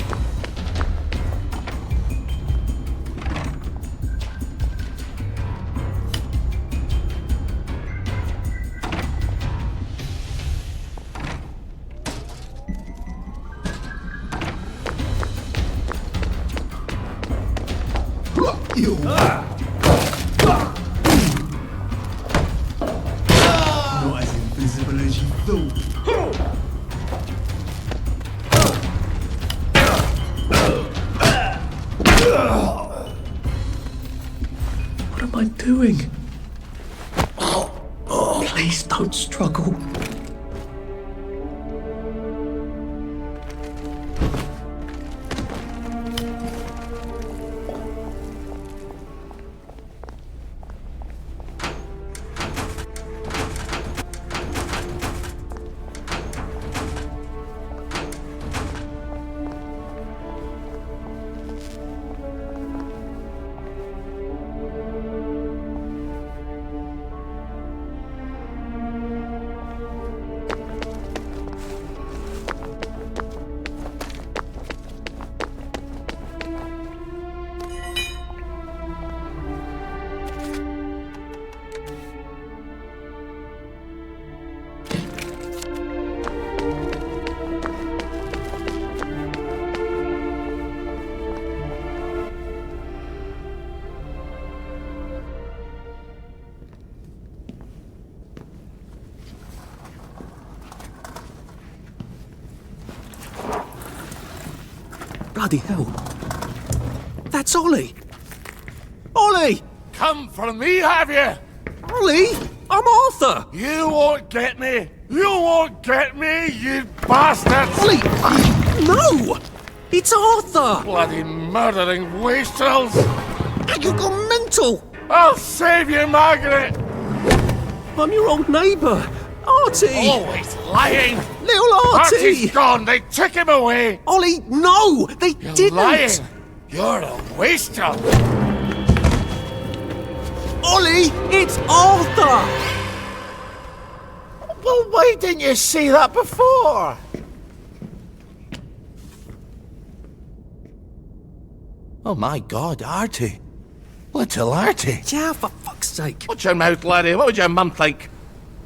Not as invisible as you thought. What am I doing? Please don't struggle. Bloody hell. That's Ollie. Ollie! Come for me, have you? Ollie! I'm Arthur! You won't get me. You won't get me, you bastards! Ollie! No! It's Arthur! Bloody murdering wastrels! You gone mental! I'll save you, Margaret! I'm your old neighbour, Artie! Always lying! Little Artie! Artie's gone, they took him away! Ollie, no! They You're didn't! lying! You're a wastrel! Ollie, it's Arthur! Well, why didn't you see that before? Oh my God, Artie. Little Artie. Yeah, for fuck's sake. Watch your mouth, laddie. What would your mum think?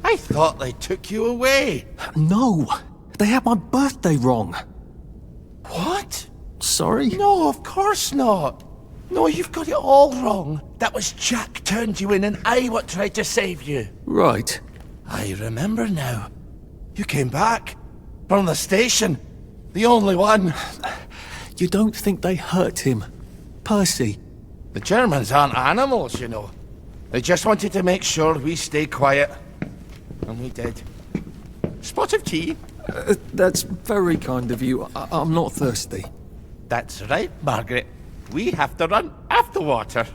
I thought they took you away. No, they had my birthday wrong. What? Sorry? No, of course not. No, you've got it all wrong. That was Jack turned you in and I what tried to save you. Right. I remember now. You came back. From the station. The only one. You don't think they hurt him? Percy? The Germans aren't animals, you know. They just wanted to make sure we stay quiet. And we did. Spot of tea? That's very kind of you. I'm not thirsty. That's right, Margaret. We have to run after water.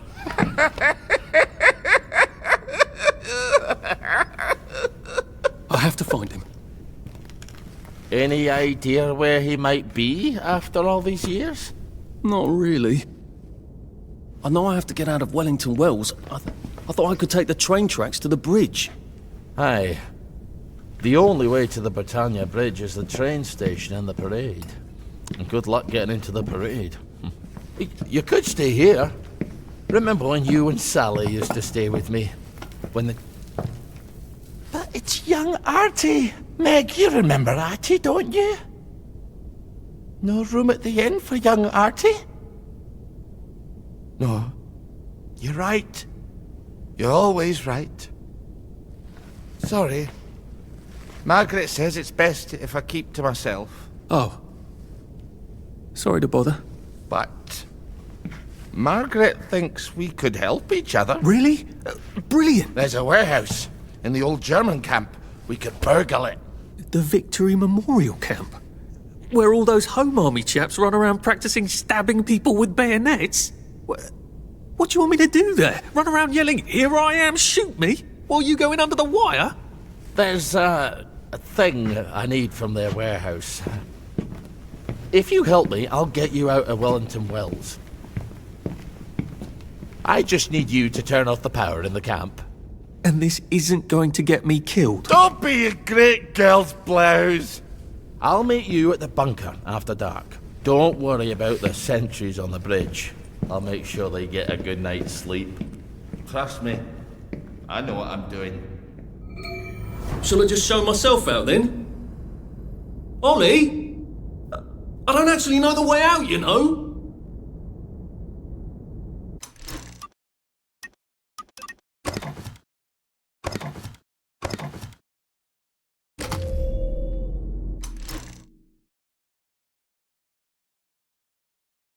I have to find him. Any idea where he might be after all these years? Not really. I know I have to get out of Wellington Wells. I thought I could take the train tracks to the bridge. Aye. The only way to the Britannia Bridge is the train station and the parade. And good luck getting into the parade. You could stay here. Remember when you and Sally used to stay with me? When the... But it's young Artie. Meg, you remember Artie, don't you? No room at the inn for young Artie? No. You're right. You're always right. Sorry. Margaret says it's best if I keep to myself. Oh. Sorry to bother. But Margaret thinks we could help each other. Really? Brilliant. There's a warehouse in the old German camp. We could burgle it. The Victory Memorial Camp? Where all those Home Army chaps run around practicing stabbing people with bayonets? What do you want me to do there? Run around yelling, "Here I am, shoot me," while you go in under the wire? There's a thing I need from their warehouse. If you help me, I'll get you out of Wellington Wells. I just need you to turn off the power in the camp. And this isn't going to get me killed? Don't be a great girl's blouse! I'll meet you at the bunker after dark. Don't worry about the sentries on the bridge. I'll make sure they get a good night's sleep. Trust me, I know what I'm doing. Shall I just show myself out then? Ollie? I don't actually know the way out, you know.